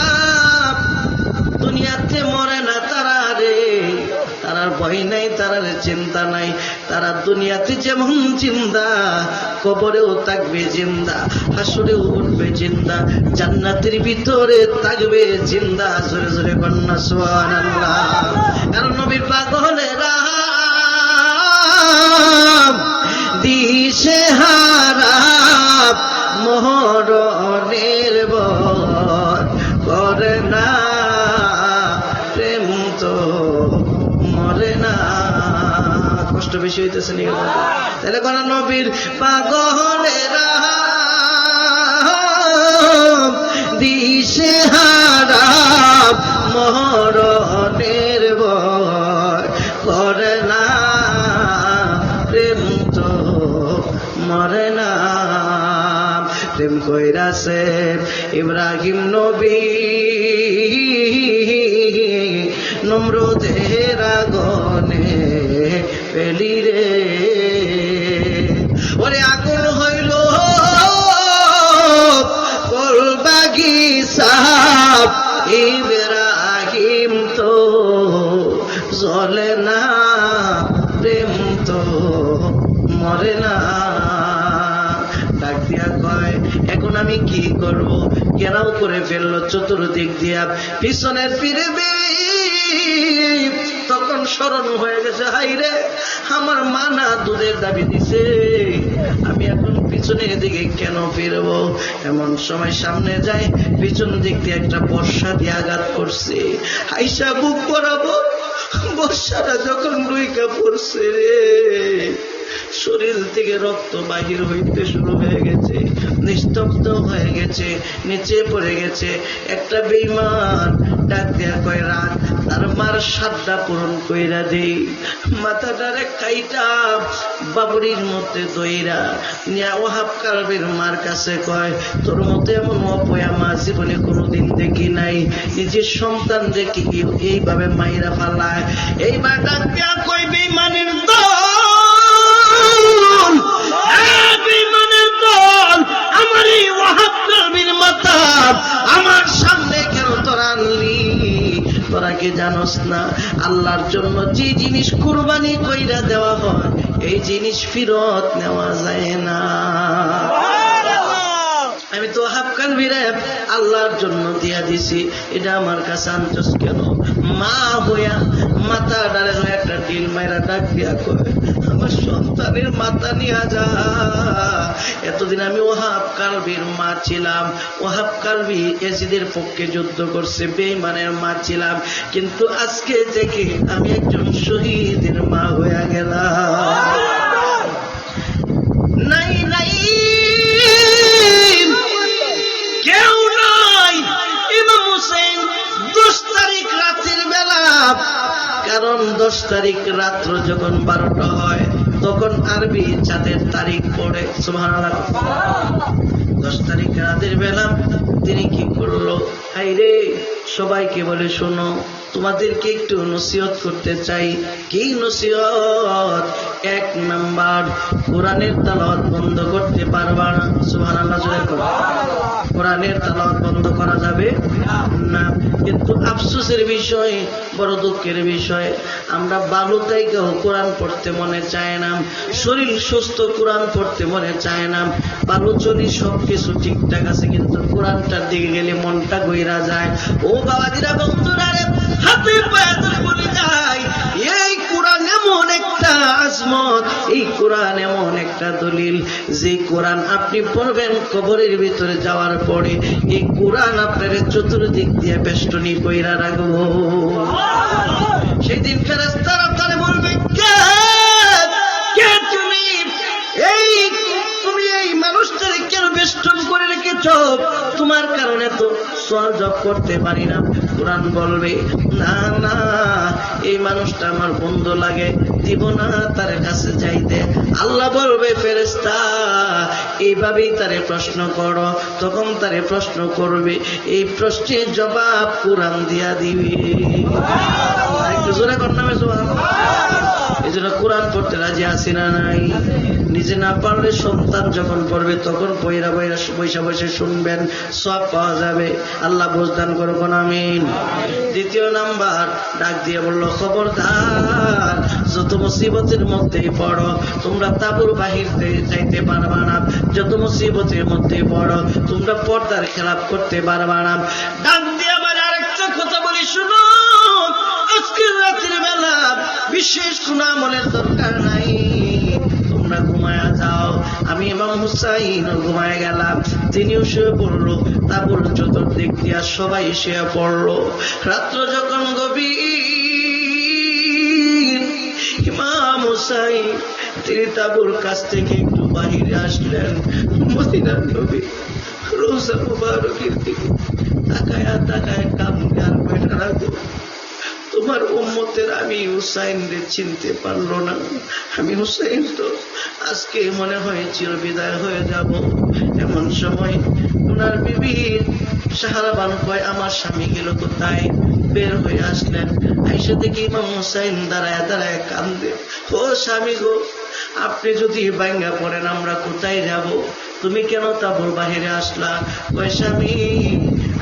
দুনিয়াতে মরে না তারা রে, তারার ভয় নাই, তারার চিন্তা নাই, তারা দুনিয়াতে যেমন জিন্দা কবরেও থাকবে জিন্দা, হাসরেও উঠবে জিন্দা, জান্নাতের ভিতরে থাকবে জিন্দা। জোরে জোরে কন্যা সুবহানাল্লাহ। কারণ নবীর পাগলেরা দিশে হারা মরণের ভয় করে না, প্রেম তো মরে না। কষ্ট বেশি হইতেছে নি? তাহলে কোন নবীর পাগলেরা দিশে হারা মরণের ভয় করে না, প্রেম তো মরে না। প্রেম কইরাছে ইব্রাহিম নবী, নমরুদের আগুনে পেলি রে, ওরে আগুন হইল কলবাগিচা, ইব্রাহিম তো জ্বলে না, প্রেম তো মরে না। ডাক দিয়া কয় এখন আমি কি করব? কেনাও করে ফেললো চতুর্দিক দিয়া, পিছনের ফিরবে। তখন স্মরণ হয়ে গেছে, হাইরে আমার মা না দুধের দাবি দিছে, আমি এখন পিছনের দিকে কেন ফিরবো? এমন সময় সামনে যায়, পিছন দিক দিয়ে একটা বর্ষা দিয়ে আঘাত করছে, আইসা বুক বরাবর বর্ষাটা যখন রুইকা পড়ছে রে, শরীর থেকে রক্ত বাহির হইতে শুরু হয়ে গেছে, নিস্তব্ধ হয়ে গেছে, নিচে পড়ে গেছে। একটা বেঈমান ডাক দেয়া কয় রাত তার মার সাতটা পূরণ কইরা দেই। মাথাটারে কাইটা বাবুরির মধ্যে দইরা নিয়া ওয়াহাব কালবির মার কাছে কয়, তোর মতো এমন অপয়া মা জীবনে কোনোদিন দেখি নাই, নিজের সন্তান দেখি এইভাবে মাইরা ফালায়। এইবার ডাক দেয়া কয়, বেঈমানের দল, বেঈমানের দল, আমার এই ওয়াহাব কালবির মাথা আমার সামনে কেন তোরা আনলি? তোরা কি জানোস না আল্লাহর জন্য যে জিনিস কুরবানি কইরা দেওয়া হয় এই জিনিস ফিরত নেওয়া যায় না। আমি তো ওয়াহাব কালবিরে আল্লাহর জন্য দিয়া দিছি, এটা আমার কাছে আনছস কেন? মা হইয়া মাথা ডালে একটা ডিল মাইরা ডাক দিয়া কয়, আমার সন্তানের মাথা নিয়ে যা। এতদিন আমি ওয়াহাব কালবির মা ছিলাম, ওয়াহাব কালবি এজিদের পক্ষে যুদ্ধ করছে, বেঈমানের মা ছিলাম, কিন্তু আজকে থেকে আমি একজন শহীদের মা হয়ে গেলাম। নাই নাই কেউ নাই। ইমাম হুসেন 10 তারিখ রাতের বেলা, কারণ 10 তারিখ রাত্র যখন 12টা হয় তখন আরবি চাঁদের তারিখ পড়ে। সুবহানাল্লাহ। 10 তারিখ রাতের বেলা তিনি কি করলো? হাইরে সবাইকে বলে, শোনো তোমাদেরকে একটু নসিহত করতে চাই। কি নসিহত? 1 নাম্বার, কোরআনের তেলাওয়াত বন্ধ করতে পারবা না। সুবহানাল্লাহ। কোরআনের তেলাওয়াত বন্ধ করা যাবে না, কিন্তু আফসোসের বিষয়, বড় দুঃখের বিষয়, আমরা বালুতাই কেউ কোরআন পড়তে মনে চায় না, শরীর সুস্থ কোরআন পড়তে মনে চায় না, বালু চলি সবকিছু ঠিকঠাক আছে, কিন্তু কোরআনটার দিকে গেলে মনটা গইরা যায়। ও বাবাজিরা, বন্ধুরা রে, হাতে পায়ে ধরে বলে যায়, এই কোরআন এমন একটা আজমত, এই কোরআন এমন একটা দলিল, যে কোরআন আপনি পড়বেন কবরের ভিতরে যাওয়ার পরে এই কোরআন আপনার চতুর্দিক দিয়ে বেষ্টনী কইরা রাখবো। সেদিন ফেরেশতারা তারে বলবে, কে তুমি? তুমি এই মানুষটারে কেন বেষ্টন করে রেখেছ? তোমার কারণে তো সওয়াল জব করতে পারি না। কোরআন বলবে, না না, এই মানুষটা আমার বন্ধু লাগে, দিব না তার কাছে যাইতে। আল্লাহ বলবে, ফেরেশতা এইভাবেই তারে প্রশ্ন করো। তখন তারে প্রশ্ন করবে, এই প্রশ্নের জবাব কোরআন দিয়া দিবে। একটু জোরে কর নামে সুবহানাল্লাহ। এই জন্য কোরআন পড়তে রাজি আছি না নাই? নিজে না পারলে সন্তান যখন পড়বে তখন বইরা বইরা বৈশা বসে শুনবেন, সব পাওয়া যাবে। আল্লাহ বুঝদান করুন, আমিন। 2 নাম্বার, ডাক দিয়ে বললো, খবরদার, যত মুসিবতের মধ্যেই পড়ো তোমরা তাবুর বাহির যাইতে পারবা না, যত মুসিবতের মধ্যে পড়ো তোমরা পর্দার খেলাপ করতে পারবা না। ডাক দিয়ে আবার আরেকটা কথা বলি, শুনো, আজকের রাতের বেলা বিশেষ কোন আমলের দরকার নাই, তোমরা ঘুমায়া যাও। আমি ইমাম হুসাইন ঘুমায় গেলাম, তিনিও শুয়ে পড়লো, তারপর চতুর্দিক দিয়া সবাই শুয়ে পড়লো। রাত্র যখন গভীর, ইমাম হুসাইন তিনি তাবুর কাছ থেকে একটু বাহিরে আসলেন, মদিনার নবী রওজা মুবারকের দিকে তাকায়া তাকায় কাঁদতে আর বেটা রাখো, তোমার উম্মতের আমি হুসাইন রে চিনতে পারলো না। আমি হুসাইন তো আজকে মনে হয় চিরবিদায় হয়ে যাব। এমন সময় ওনার বিবি সাহারাবান কয়, আমার স্বামী গেল কোথায়? বের হয়ে আসলেন। আইসা দেখি ইমাম হুসাইন দাঁড়ায় দাঁড়ায় কান্দে। ও স্বামী গো, আপনি যদি ভাঙ্গা পড়েন আমরা কোথায় যাব? তুমি কেন তাঁবুর বাহিরে আসলা? ওই স্বামী,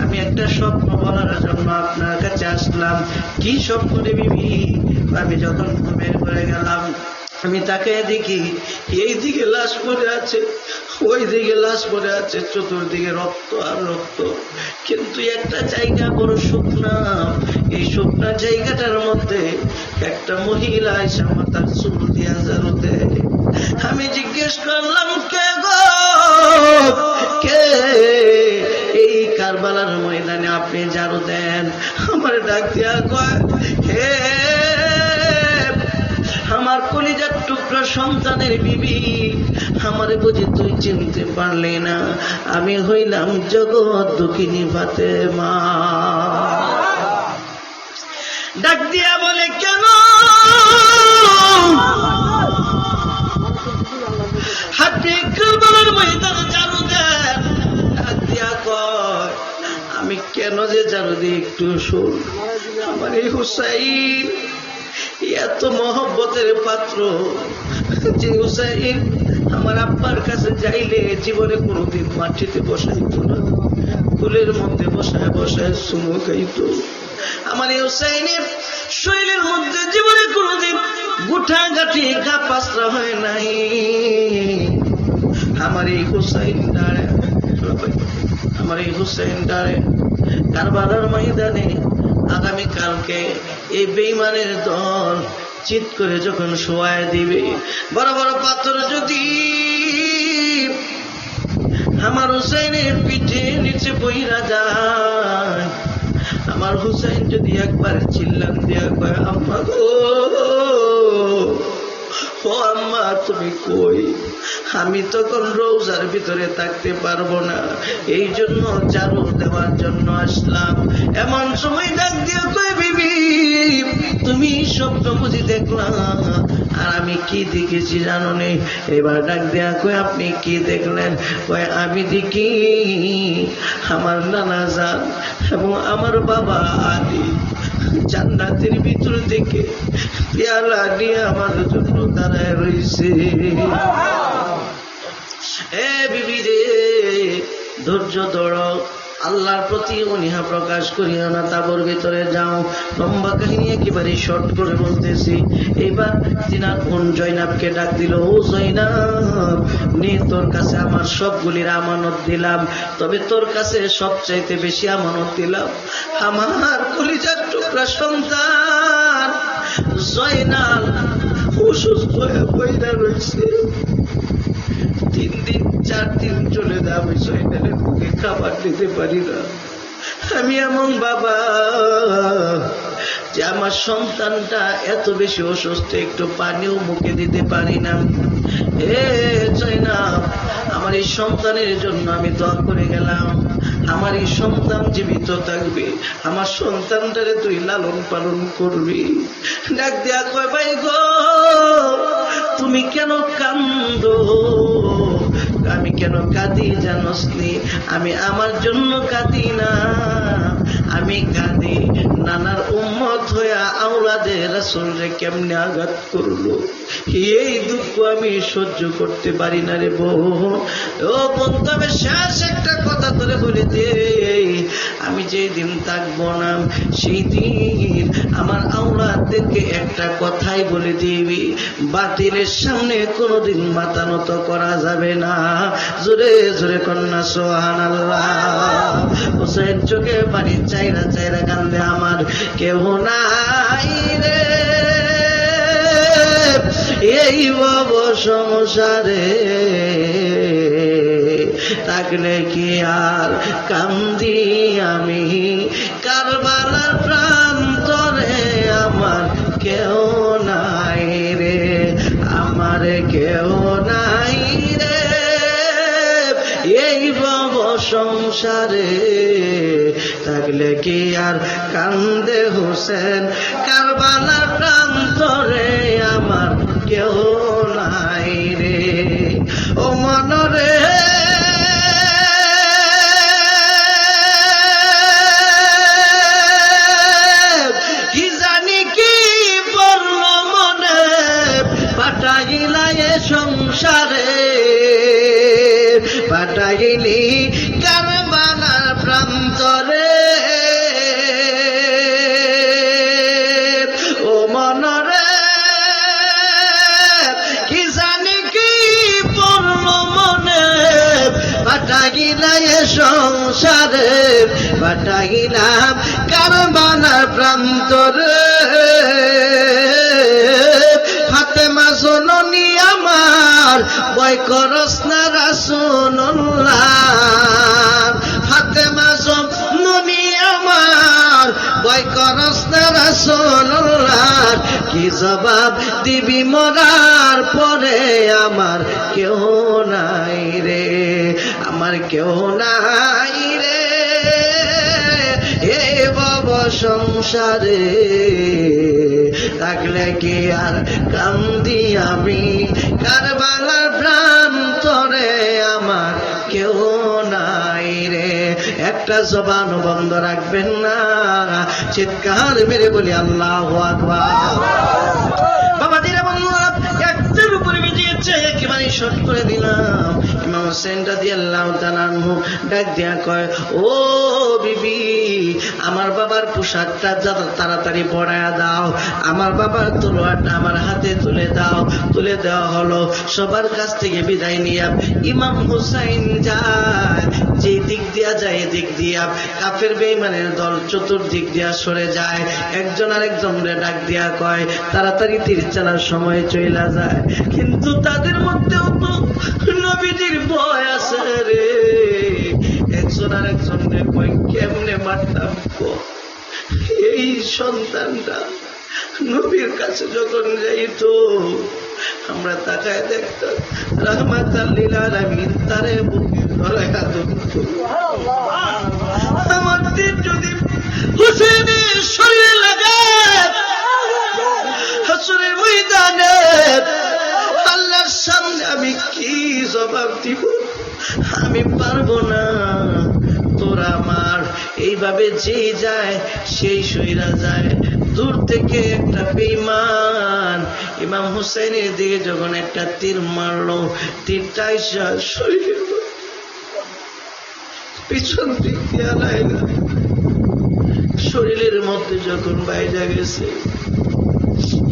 আমি একটা স্বপ্ন বলার জন্য আপনার কাছে আসলাম। কি স্বপ্ন রে বিবি? আমি যখন ঘুমের ঘরে গেলাম, আমি তাকে দেখি এই দিকে লাশ পড়ে আছে, ওই দিকে লাশ পড়ে আছে, চতুর্দিকে রক্ত আর রক্ত। কিন্তু একটা জায়গা বড় শুকনা, এই শুকনা জায়গাটার মধ্যে একটা মহিলা এসে মাথার চুল দিয়া ঝাড়ু দেয়। আমি জিজ্ঞেস করলাম, কে গো, কে এই কারবালার ময়দানে আপনি ঝাড়ু দেন? আমার ডাক দিয়া কয়, হে আমার কলিজার টুকরা সন্তানের বিবি, আমারে বুঝি তুই চিনতে পারলি না? আমি হইলাম জগৎ দুঃখিনী ফাতেমা। ডাক দিয়া বলে, কেন হাতে কারবালার ময়দানে ঝাড়ু দেন? ডাক দিয়া কয়, আমি কেন যে ঝাড়ু দিই একটু শোন। আমার এই হুসাইন এত মহব্বতের পাত্র যে হুসাইন আমার আব্বার কাছে যাইলে জীবনে কোনোদিন মাটিতে বসাইতো না, ফুলের মধ্যে বসায় বসায় চুমু খাইতো। আমার এই হুসাইনের শরীরের মধ্যে জীবনে কোনোদিন গুঠা গাঠি গা পাসরা হয় নাই। আমার এই হুসাইন ডারে, আমার এই হুসাইন ডারে কারবালার ময়দানে আগামীকালকে এই বেঈমানের দল চিৎ করে যখন শোয়ায় দিবে, বড় বড় পাথর যদি আমার হুসাইনের পিঠে নিচে বইরা যায়, আমার হুসাইন যদি একবার চিল্লান দিয়া কয়, আম্মা গো, ও আম্মা তুমি কই, আমি তখন রোজার ভিতরে থাকতে পারবো না, এই জন্য ঝাড়ু দেওয়ার জন্য আসলাম। এমন সময় ডাক দিয়ে কই, বিবি তুমি স্বপ্ন বুঝি দেখলাম? আর আমি কি দেখেছি জানো নেই? এবার ডাক দেয়া কই, আপনি কি দেখলেন? কয়, আমি দেখি আমার নানা জান এবং আমার বাবা আলী জান্নাতের ভিতর থেকে পেয়ালা নিয়ে আমার জন্য দাঁড়ায় রয়েছে। এ বিবি রে, ধৈর্য ধরো, আল্লাহর প্রতি অনীহা প্রকাশ করিও না, তাবর ভিতরে যাও। লম্বা কাহিনী একেবারে শর্ট করে বলতেছি। এবার তিনার বোন জয়নাবকে ডাক দিল, ও জয়নাব নে, তোর কাছে আমার সবগুলির আমানত দিলাম, তবে তোর কাছে সবচাইতে বেশি আমানত দিলাম আমার কলিজার টুকরা সন্তান জয়নাব অসুস্থ হয়ে পড়ে রয়েছে। 3 দিন 4 দিন চলে যাবে, জয়নাবের মুখে খাবার দিতে পারি না। আমি এমন বাবা যে আমার সন্তানটা এত বেশি অসুস্থ, একটু পানিও মুখে দিতে পারি না। এ জয়নাব, আমার এই সন্তানের জন্য আমি দোয়া করে গেলাম, আমার এই সন্তান জীবিত থাকবে, আমার সন্তানটারে তুই লালন পালন করবি। ডাক দেয়া কয়, ভাই গো তুমি কেন কান্দো? আমি কেন কাঁদি জানোসনি? আমি আমার জন্য কাঁদি না, আমি কাঁদি নানার উম্মত হইয়া আওলাদে রাসূলরে কেমনে আঘাত করলো, এই দুঃখ আমি সহ্য করতে পারি না রে বোন। ও বোন, তবে শেষ একটা কথা তোরে বলে দে, আমি যেই দিন থাকবো না সেই দিন আমার আওলাদদেরকে একটা কথাই বলে দিবি, বাতিলের সামনে কোনোদিন মাথা নত করা যাবে না। জোরে জোরে কন্যা সুবহানাল্লাহ। হোসেন চোখে পানি চাইরা চাইরা কান্দে, আমার কেউ নাই রে এই ভব সংসারে, থাকলে কি আর কান্দি আমি কারবালার প্রান্তরে, আমার কেউ নাই রে, আমার কেউ নাই রে এই ভব সংসারে, থাকলে কি আর কান্দে হোসেন কারবালার প্রান্তরে, আমার কেউ নাই রে। ও মনরে সংসারে পাঠাইলি কারবালার প্রান্তরে ও মনরে কি জানি কি পড়ল মনে পাঠাইলা এ সংসারে পাঠাইলাম কারবালার প্রান্তরে ফাতেমা জননী আমার ভয় করস না রাসূলুল্লাহ ফাতেমা জননী আমার ভয় করস না রাসূলুল্লাহ কি জবাব দিবি মরার পরে আমার কেউ নাই রে আমার কেউ নাই রে এ বাবা সংসারে থাকলে কি আর কান্দি আমি কারবালার প্রান্তরে আমার কেউ নাই রে একটা জবান বন্ধ রাখবেন না চিৎকার মেরে বলি আল্লাহু আকবার বাবা দিরা বন্ধুরা একটার উপরে বিজিয়েছে একেবারে শর্ট করে দিলাম ইমাম হোসেন রাদিয়াল্লাহু তাআলা আনহু ডাক দিয়া কয় ও বিবি আমার বাবার পোশাকটা তাড়াতাড়ি পরায়া দাও আমার বাবার তলোয়ারটা আমার হাতে তুলে দাও তুলে দেওয়া হলো সবার কাছ থেকে বিদায় নিয়ে ইমাম হুসাইন যায় যে দিক দিয়া যায় এদিক দিয়া কাফের বেঈমানের দল চতুর্দিক দিয়া সরে যায় একজন আরেকজনকে ডাক দিয়া কয় তাড়াতাড়ি তীর চালার সময় চইলা যায় কিন্তু তাদের মধ্যেও তো নবীজির ভয় আছে রে একজন আরেকজনকে কয় কেমনে মারতাম এই সন্তানটা নবীর কাছে যখন যাইতো আমরা তাকায় দেখতাম রাহমাতাল লিল আলামিন তারে বুকে ধরায়া ধরতো আমার দিন যদি হুসেনের শরীরে লাগে হাসরের ময়দানে আল্লাহর সামনে আমি কি জবাব দিব আমি পারবো না তোরা আমার এইভাবে যে যায় সেই সইরা যায় দূর থেকে একটা বেঈমান ইমাম হুসাইনের দিকে যখন একটা তীর মারলো তীরটা এসে শরীরের পিছন দিক দিয়া লাগা শরীরের মধ্যে যখন বাইরে গেছে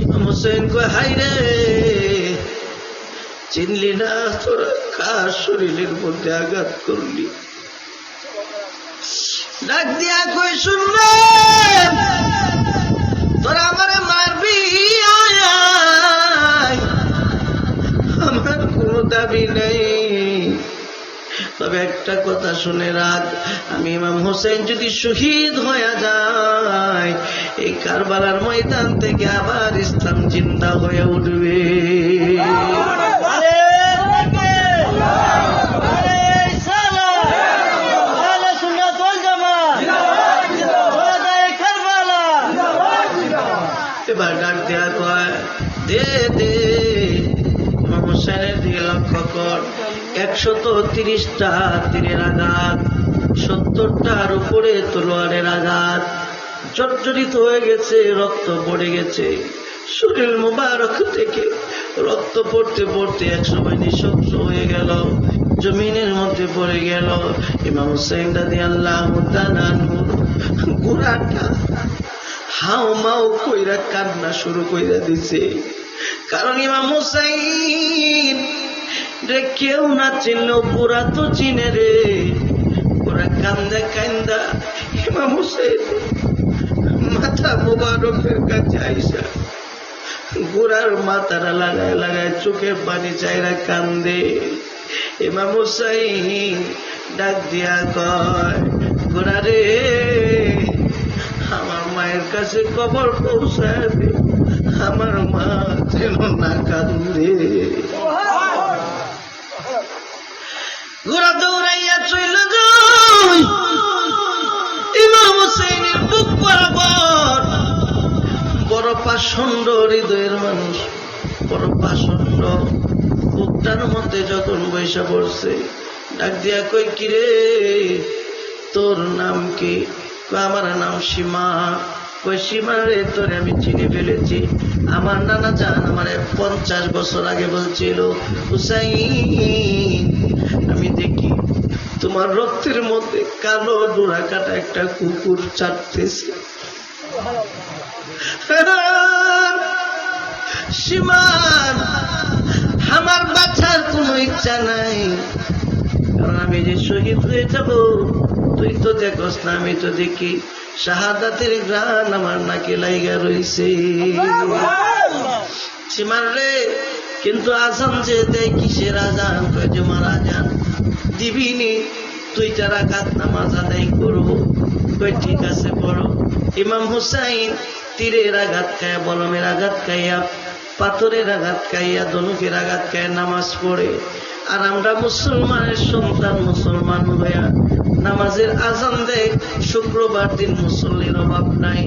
ইমাম হুসাইন কয় হাই রে চিনলি না তোরা কার শরীরের মধ্যে আঘাত করলি ডাক দিয়া কই শুনবেন তোরা আমারে মারবি আমার কোনো দাবি নেই তবে একটা কথা শুনে রাখ আমি ইমাম হোসেন যদি শহীদ হয়ে যায় এই কারবালার ময়দান থেকে আবার ইসলাম জিন্দা হয়ে উঠবে এবার ডাক দেয়া কয় দে দে ইমাম হোসেনের দিকে লক্ষ্য কর 130টা তীরের আঘাত 70টার উপরে তলোয়ারের আঘাত জর্জরিত হয়ে গেছে রক্ত পড়ে গেছে শরীর মুবারক থেকে রক্ত পড়তে পড়তে একসময় নিঃশব্দ হয়ে গেল জমিনের মধ্যে পড়ে গেল ইমাম হোসেন রাদিয়াল্লাহু তাআলা গুড়াটা হাও মাও কইরা কান্না শুরু কইরা দিছে কারণ ইমাম হোসেন রে কেউ না চিনলো পুরা তো চিনে রে ওরা কান্দা কান্দা ইমাম হোসেন মাথা মুবারকের কাছে আইসা গোড়ার মাথাটা লাগায় লাগায় চোখের পানি চাইরা কান্দে ইমাম হোসেন ডাক দিয়া কয় গোড়া রে আমার মায়ের কাছে খবর পৌঁছায় দে আমার মা যেন না কান্দে গোড়া দৌড়াইয়া চইল যায় ইমাম হোসেনের বুক বরাবর বড় পাষণ্ড হৃদয়ের মানুষ বড় পাষণ্ড বুকটার মধ্যে যখন বৈশা পড়ছে ডাক দিয়া কই কিরে তোর নাম কি আমার নাম সীমা কই সীমা রে তোরে আমি চিনে ফেলেছি আমার নানা জান আমার 50 বছর আগে বলছিল, হুসাইন আমি দেখি তোমার রক্তের মধ্যে কালো ডোরা কাটা একটা কুকুর চাটতেছে। সীমান আমার বাঁচার কোনো ইচ্ছা নাই, কারণ আমি যে শহীদ হয়ে যাব তুই তো দেখোস না, আমি তো দেখি শাহাদাতের গ্রান আমার নাকে লাইগা রইছে। সীমান রে, কিন্তু আজান যে দেয় কিসের আজান? কয় জুমার আজান দিবিনি, 2টা রাকাত নামাজ আদায় করবো। কই ঠিক আছে পড়ো। ইমাম হুসাইন তীরের আঘাত খায়া, বলমের আঘাত খাইয়া, পাথরের আঘাত খাইয়া, ধনুকের আঘাত খাইয়া নামাজ পড়ে। আর আমরা মুসলমানের সন্তান, মুসলমান হইয়া নামাজের আজান দেয়। শুক্রবার দিন মুসল্লির অভাব নাই,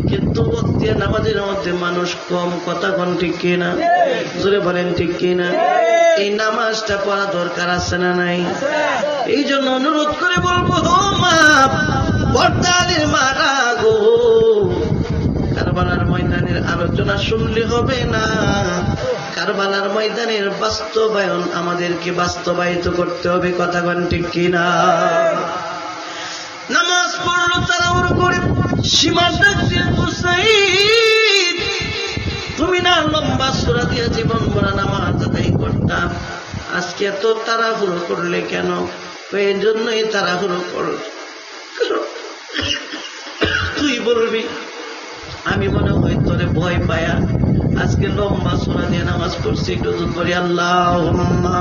কিন্তু ওয়াক্তিয়া নামাজের মধ্যে মানুষ কম। কথা কোন ঠিক কিনা? জোরে বলেন ঠিক কিনা? এই নামাজটা পড়া দরকার আছে না নাই? এই জন্য অনুরোধ করে বলবো, ও মা, পর্দাদের মারা গো, কারবালার ময়দানের আলোচনা শুনলে হবে না, কারবালার ময়দানের বাস্তবায়ন আমাদেরকে বাস্তবায়িত করতে হবে। কথা কোন ঠিক কিনা? নামাজ পড়লো তাড়াহুড়ো করে, সীমার ডাক দিয়ে, হুসাইন তুমি না লম্বা সূরা দিয়ে জীবন ভরা নামাজ আদায় করতাম, আজকে এত তাড়াহুড়ো করলে কেন? এই জন্যই তাড়াহুড়ো করল। তুই বলবি আমি মনে হয় তোরে ভয় পায়া আজকে লম্বা সূরা দিয়ে নামাজ পড়ছি। একটু দুধ করি আল্লাহুম্মা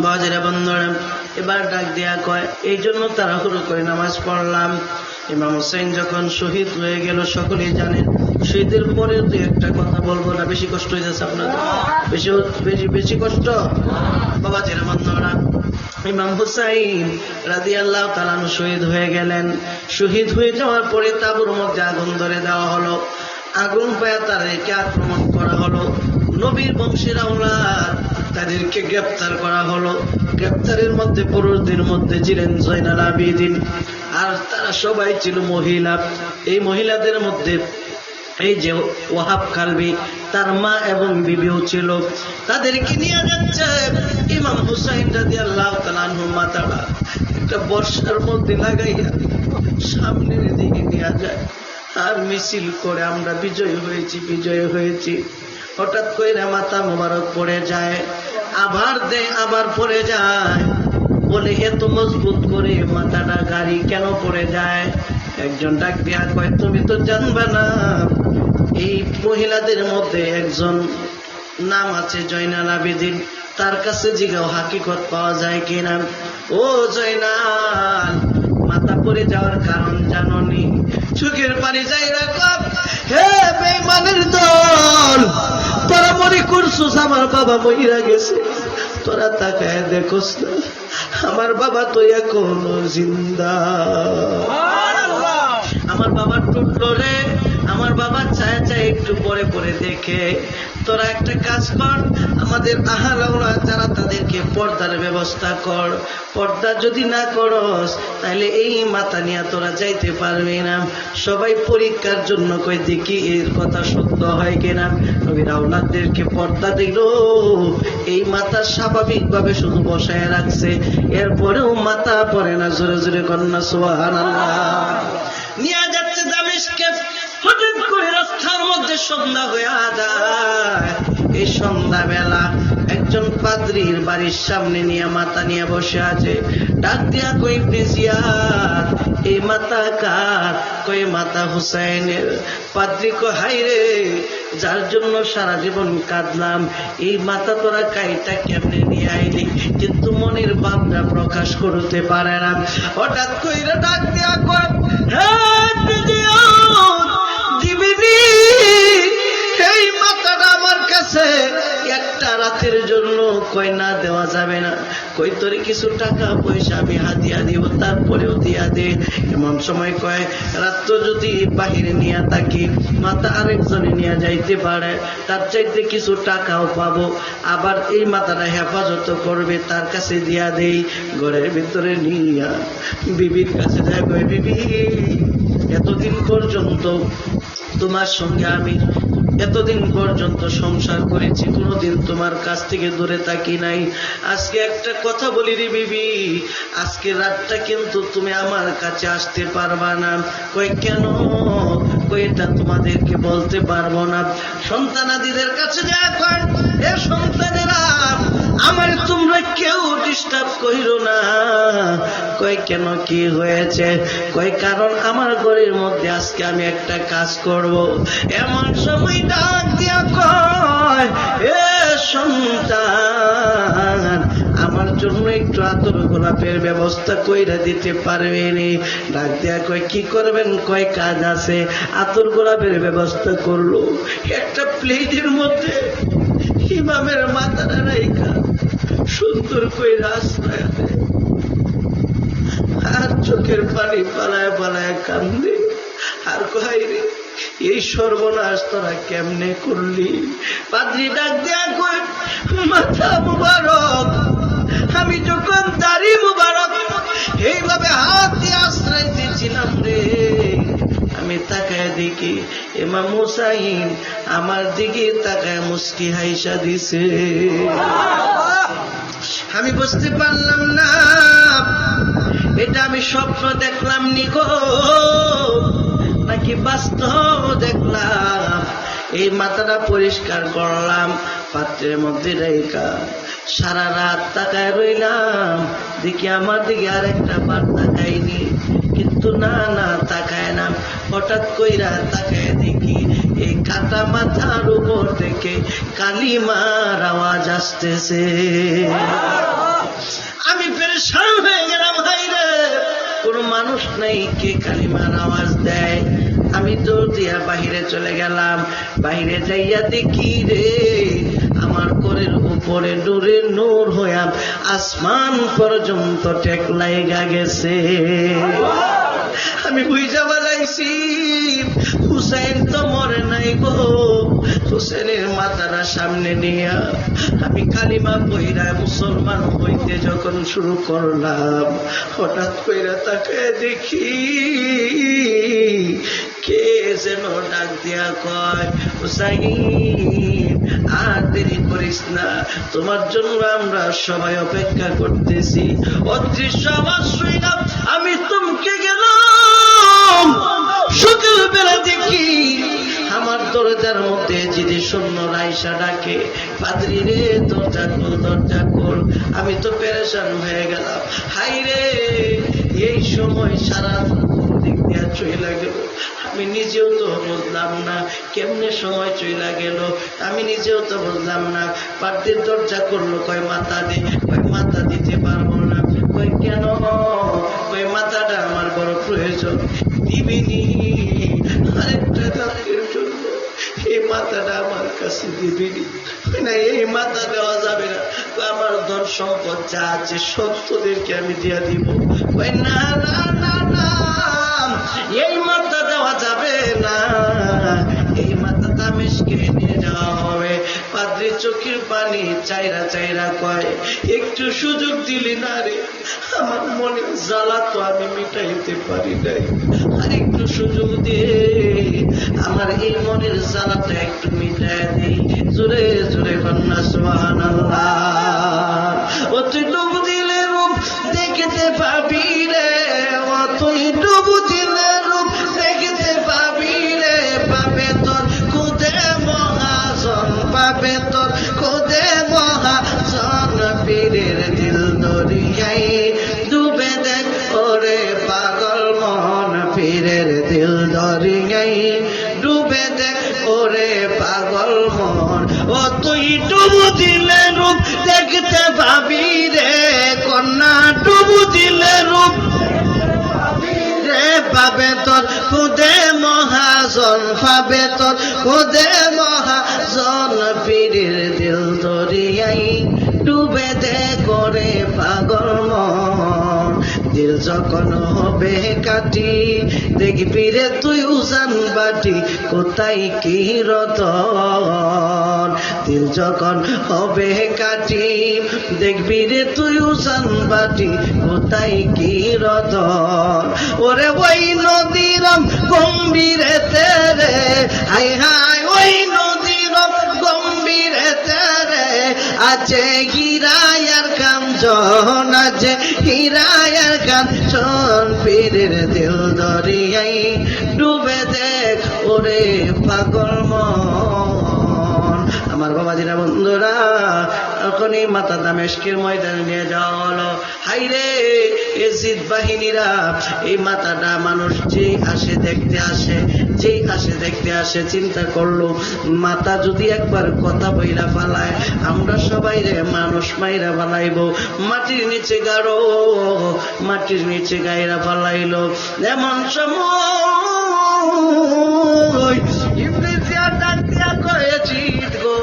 বাজরে বন্ধুরা, এবার ডাক দিয়া কয়, এই জন্য তাড়াহুড়ো করে নামাজ পড়লাম। ইমাম হুসাইন যখন শহীদ হয়ে গেল, সকলেই জানেন। শহীদের পরে দুই একটা কথা বলবো না, বেশি কষ্ট হয়ে যাচ্ছে আপনাদের, বেশি কষ্ট। বাবা জেরা বন্ধুরা, ইমাম হুসাইন রাদিয়াল্লাহু তাআলা আনহু শহীদ হয়ে গেলেন। শহীদ হয়ে যাওয়ার পরে তাঁবুর মধ্যে আগুন ধরে দেওয়া হলো। আগুন পায়া তাদেরকে আক্রমণ করা হলো। নবীর বংশের আওলাদ তাদেরকে গ্রেপ্তার করা হলো। গ্রেপ্তারের মধ্যে পুরুষদের মধ্যে ছিলেন জয়নাল আবেদিন, আর তারা সবাই ছিল মহিলা। এই মহিলাদের মধ্যে এই যে ওয়াহাব কালবি, তার মা এবং বিবিও ছিল। তাদেরকে নিয়ে যাচ্ছে ইমাম হুসাইন রাদিয়াল্লাহু তাআলা আনহু মাথাটা একটা বর্ষার মধ্যে লাগাইয়া সামনের দিকে নিয়ে যায়, আর মিছিল করে আমরা বিজয় হয়েছি। হঠাৎ করে মাথা মোবারক পড়ে যায়, আবার দেয়, আবার পড়ে যায়। বলে এত মজবুত করে মাথাটা গাড়ি কেন পড়ে যায়? একজন ডাক দিয়া কয়, তুমি তো জানবে না, এই মহিলাদের মধ্যে একজন নাম আছে জয়নাল আবেদিন, তার কাছে জিগাও হাকিকত পাওয়া যায় কিনা। ও জয়নাল, মাথা পড়ে যাওয়ার কারণ জাননি? চোখের পানি যাই রাখব। হে বেঈমানের দল, তোরা মনে করছিস আমার বাবা মহিলা গেছে, তোরা তাকায় দেখোস না আমার বাবা তো এখনো জিন্দা। আমার বাবা টুটলো রে, আমার বাবা চায় একটু পরে পরে দেখে। তোরা একটা কাজ কর, আমাদের আহালাউলা যারা তাদেরকে পর্দার ব্যবস্থা কর। পর্দা যদি না করস তাহলে এই মাথা নিয়ে তোরা যাইতে পারবি না। সবাই পরীক্ষার জন্য কই দেখি এর কথা সত্য হয় কিনা। নবীর আওলাদদেরকে পর্দা দিল, এই মাথা স্বাভাবিকভাবে শুধু বসায় রাখছে, এরপরেও মাথা পড়ে না। জোরে জোরে কন্যা সুবহানাল্লাহ। নিয়ে যাচ্ছে দামেস্কে, হঠাৎ করে রাস্তার মধ্যে সন্ধ্যা হয়ে যায়। এই সন্ধ্যাবেলা একজন পাদ্রীর বাড়ির সামনে নিয়ে মাথা নিয়ে বসে আছে। ডাক দিয়া কই, ইবনে জিয়াদ, এই মাথা কার? কই মাথা হুসাইনের। পাদ্রী কয়, হাই রে, যার জন্য সারা জীবন কাঁদলাম, এই মাথা তোরা কাইটা কেমনে নিয়ে আইলি? কিন্তু মনের ভাবনা প্রকাশ করতে পারে না। হঠাৎ কইরা ডাক দিয়া কয়, হ্যাঁ দিবিনি, এই মাথাটা আমার কাছে একটা রাতের জন্য। কই না, দেওয়া যাবে না। কই তোরে কিছু টাকা পয়সা আমি হাতিয়া দিব, তারপরেও দিয়া দে। এমন সময় কয় রাত্র যদি বাহিরে নিয়ে থাকি মাথা আরেকজনে নিয়ে যাইতে পারে, তার চাইতে কিছু টাকাও পাবো, আবার এই মাথাটা হেফাজত করবে, তার কাছে দিয়া দেই। ঘরের ভিতরে নিয়া বিবির কাছে যায়, কয় বিবি এতদিন পর্যন্ত তোমার সঙ্গে আমি এতদিন পর্যন্ত সংসার করেছি, কোনোদিন তোমার কাছ থেকে দূরে থাকি নাই। আজকে একটা কথা বলি রে বিবি, আজকে রাতটা কিন্তু তুমি আমার কাছে আসতে পারবা না। কই কেন? কই এটা তোমাদেরকে বলতে পারবো না। সন্তানাদিদের কাছে যা কয়, এ সন্তানেরা আমার তোমরা কেউ ডিস্টার্ব কইরো না। কই কেন, কি হয়েছে? কই কারণ আমার ঘরের মধ্যে আজকে আমি একটা কাজ করব। এমন সময় ডাক দিয়া কয়, এ সন্তান আমার জন্য একটু আতর গোলাপের ব্যবস্থা কইরা দিতে পারবেনি? ডাক দিয়া কয় কি করবেন? কয় কাজ আছে। আতর গোলাপের ব্যবস্থা করলো, একটা প্লেটের মধ্যে ইমামের মাথাটা রাইখা সুন্দর কইরা আশ্রয় দেয়, আর চোখের পানি পালায় পালায় কান্দে, আর কয় রে এই সর্বনাশ তোরা কেমনে করলি? পাদ্রী ডাক দেয়া কয়, মাথা মুবারক, আমি যখন দাড়ি মুবারক এইভাবে হাত দিয়ে আশ্রয় দিয়েছিলাম রে, আমি তাকায় দেখি ইমাম হুসাইন আমার দিকে তাকায় মুস্কি হাইসা দিছে। আমি বুঝতে পারলাম না এটা আমি স্বপ্ন দেখলাম নিকো নাকি বাস্তব দেখলাম। এই মাথাটা পরিষ্কার করলাম, পাত্রের মধ্যে রেখা সারা রাত তাকায় রইলাম, দেখি আমার দিকে আর একটা বার তাকায়নি। কিন্তু না না তাকায় না, হঠাৎ কইরা তাকায় দেখি এই কাটা মাথার উপর থেকে কালিমার আওয়াজ আসতেছে। আমি পেরেশান হয়ে গেলাম, হাইরে কোনো মানুষ নেই, কে কালিমার আওয়াজ দেয়? আমি দৌড় দিয়া বাহিরে চলে গেলাম। বাহিরে যাইয়া দেখি রে আমার ঘরের উপরে নূরে নূর হইয়া আসমান পর্যন্ত টেকলাইগা গেছে। আমি বুঝা বালাইছি হুসাইন তো মরে নাই গো। হুসেনের মাথাটা সামনে নিয়া আমি কালিমা কইরা মুসলমান হইতে যখন শুরু করলাম, হঠাৎ কইরা তাকায় দেখি কে যেন ডাক দিয়া কয়, হুসাইন আর দেরি করিস না, তোমার জন্য আমরা সবাই অপেক্ষা করতেছি। অদৃশ্য আওয়াজ শুইনা আমি থমকে গেলাম। সকালবেলা দেখি আমার দরজার মধ্যে যদি শূন্য রাইসা ডাকে, পাদ্রী রে দরজা খোল, দরজা খোল। আমি তো পেরেশান হয়ে গেলাম, হাই রে এই সময় সারা দিক দিয়া চইলা গেল। আমি নিজেও তো বুঝলাম না কেমনে সময় চইলা গেল, আমি নিজেও তো বুঝলাম না। পাদ্রীর দরজা করলো, কয় মাথা দে, কয় মাথা দিতে পারবো না। কয় কেন? কয় মাথাটা আমার বড় প্রয়োজন, দিবিনি আরেকটা কাকের জন্য, এই মাথাটা আমার কাছে দিবিনি। না এই মাথা দেওয়া যাবে না, আমার ধন সম্পদ যা আছে সব তোদেরকে আমি দিয়া দিব। কয় না না না না, এই মাথা দেওয়া যাবে না, এই মাথা তামেশকে নিয়ে যাওয়া হবে। পাদ্রী চোখের পানি চাইরা চাইরা কয়, একটু সুযোগ দিলি না রে, আমার মনের জ্বালা তো আমি মিটাইতে পারি নাই, আর একটু সুযোগ দিয়ে আমার এই মনের জ্বালাটা একটু মিটাই দেই। জোরে জোরে কন্যা সুবহানাল্লাহ। ও তুই ডুব দিলে রূপ দেখতে পাবি রে, ও তুই ডুব দিলে রূপ দেখতে পাবি রে, পাবে তোর খুদে মহাজন, পাবে তোর খুদে মহাজন। পীরের দিল দরিয়াই ডুবে দেখ ওরে পাগল মন, পীরের দিল দরিয়াই ডুবে দেখ ওরে পাগল মন। ও তুই ডুব দিলে রূপ দেখতে পাবি রে কন্যা, ডুব দিলে রূপ রে, পাবে তোর খুদে মহাজন, পাবে তোর খুদে মহাজন। পীরের দিল দরিয়াই ডুবে দে করে পা যখন হবে কাটি দেখবি রে তুই উজান বাটি কোথায় কি রতন দিল যখন হবে কাটি দেখবি রে তুই উজান বাটি কোথায় কি রতন ওরে ওই নদীর গম্ভীরে তেরে হাই হাই ওই নদীর গম্ভীরে তেরে আছে হীরায়ার কাঞ্চন আছে হীরায়ার কাঞ্চন পীরের দিল দরিয়াই ডুবে দেখ ওরে পাগল মন আমার বাবাজিরা বন্ধুরা এখনই মাতা দামেস্কের ময়দানে নিয়ে যাওয়া হলো হাইরে এজিদ বাহিনীরা এই মাথাটা মানুষ যেই আসে দেখতে আসে চিন্তা করলো মাথা যদি একবার কথা বইরা ফালায় আমরা সবাই রে মানুষ মাইরা ফালাইব মাটির নিচে গাড়ো মাটির নিচে গাইরা ফালাইলো এমন সময় ইবলিস ডাক দিয়া কয়ে জিত গো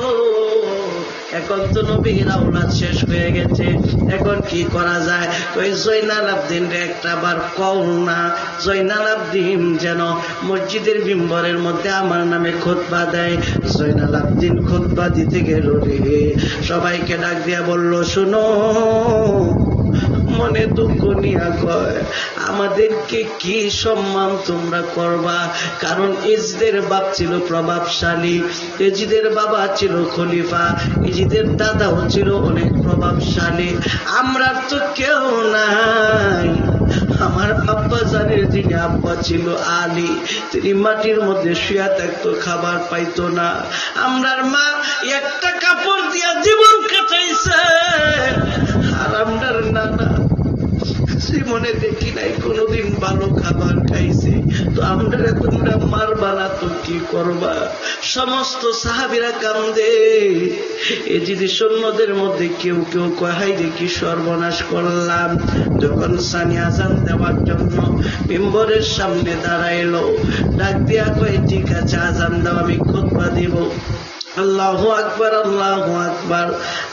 এখন তো নবীর আওলাদ শেষ হয়ে গেছে এখন কি করা যায় ওই জয়নাল আবদিন রে একটা বার কও না জয়নাল আবদিন যেন মসজিদের মিম্বরের মধ্যে আমার নামে খুতবা দেয় জয়নাল আবদিন খুতবা দিতে গেল রে সবাইকে ডাক দিয়া বলল শুনো মনে দুঃখ নিয়া কয় আমাদেরকে কি সম্মান তোমরা করবা কারণ ইজিদের বাপ ছিল প্রভাবশালী ইজিদের বাবা ছিল খলিফা ইজিদের দাদাও ছিল অনেক প্রভাবশালী আমরা তো কেউ নাই আমার আব্বা জানের যিনি আব্বা ছিল আলী তিনি মাটির মধ্যে শুয়া থাকতো খাবার পাইতো না আমরার মা একটা কাপড় দিয়া জীবন কাটাইছে আর আমরার নানা জীবনে দেখি নাই কোনোদিন ভালো খাবার খাইছে তো আমরা তোমরা মারবা না তো কি করবা সমস্ত সাহাবীরা কান্দে এই যদি সৈন্যদের মধ্যে কেউ কেউ কয় দেখি সর্বনাশ করলাম যখন সানি আজান দেওয়ার জন্য মিম্বরের সামনে দাঁড়াইলো ডাক দিয়া কয় ঠিক আছে আজান দাও আমি খুতবা দিব আল্লাহু আকবার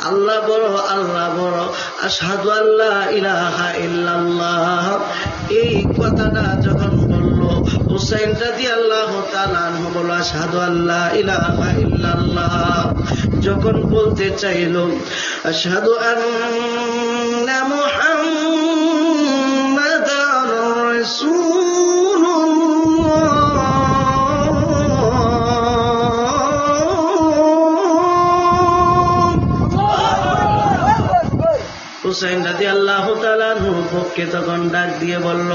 আল্লাহ বড় আশহাদু আল্লা ইলাহা ইল্লাল্লাহ এই কথাটা যখন বলল হুসাইন রাদিয়াল্লাহু তাআলা আনহু বলল আশহাদু আল্লা ইলাহা ইল্লাল্লাহ যখন বলতে চাইল আশহাদু আন্না মুহাম্মাদার রাসূলুল্লাহ হুসাইন রাদিয়াল্লাহু তাআলা আনহুর পক্ষে তখন ডাক দিয়ে বলল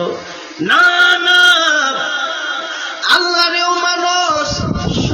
না না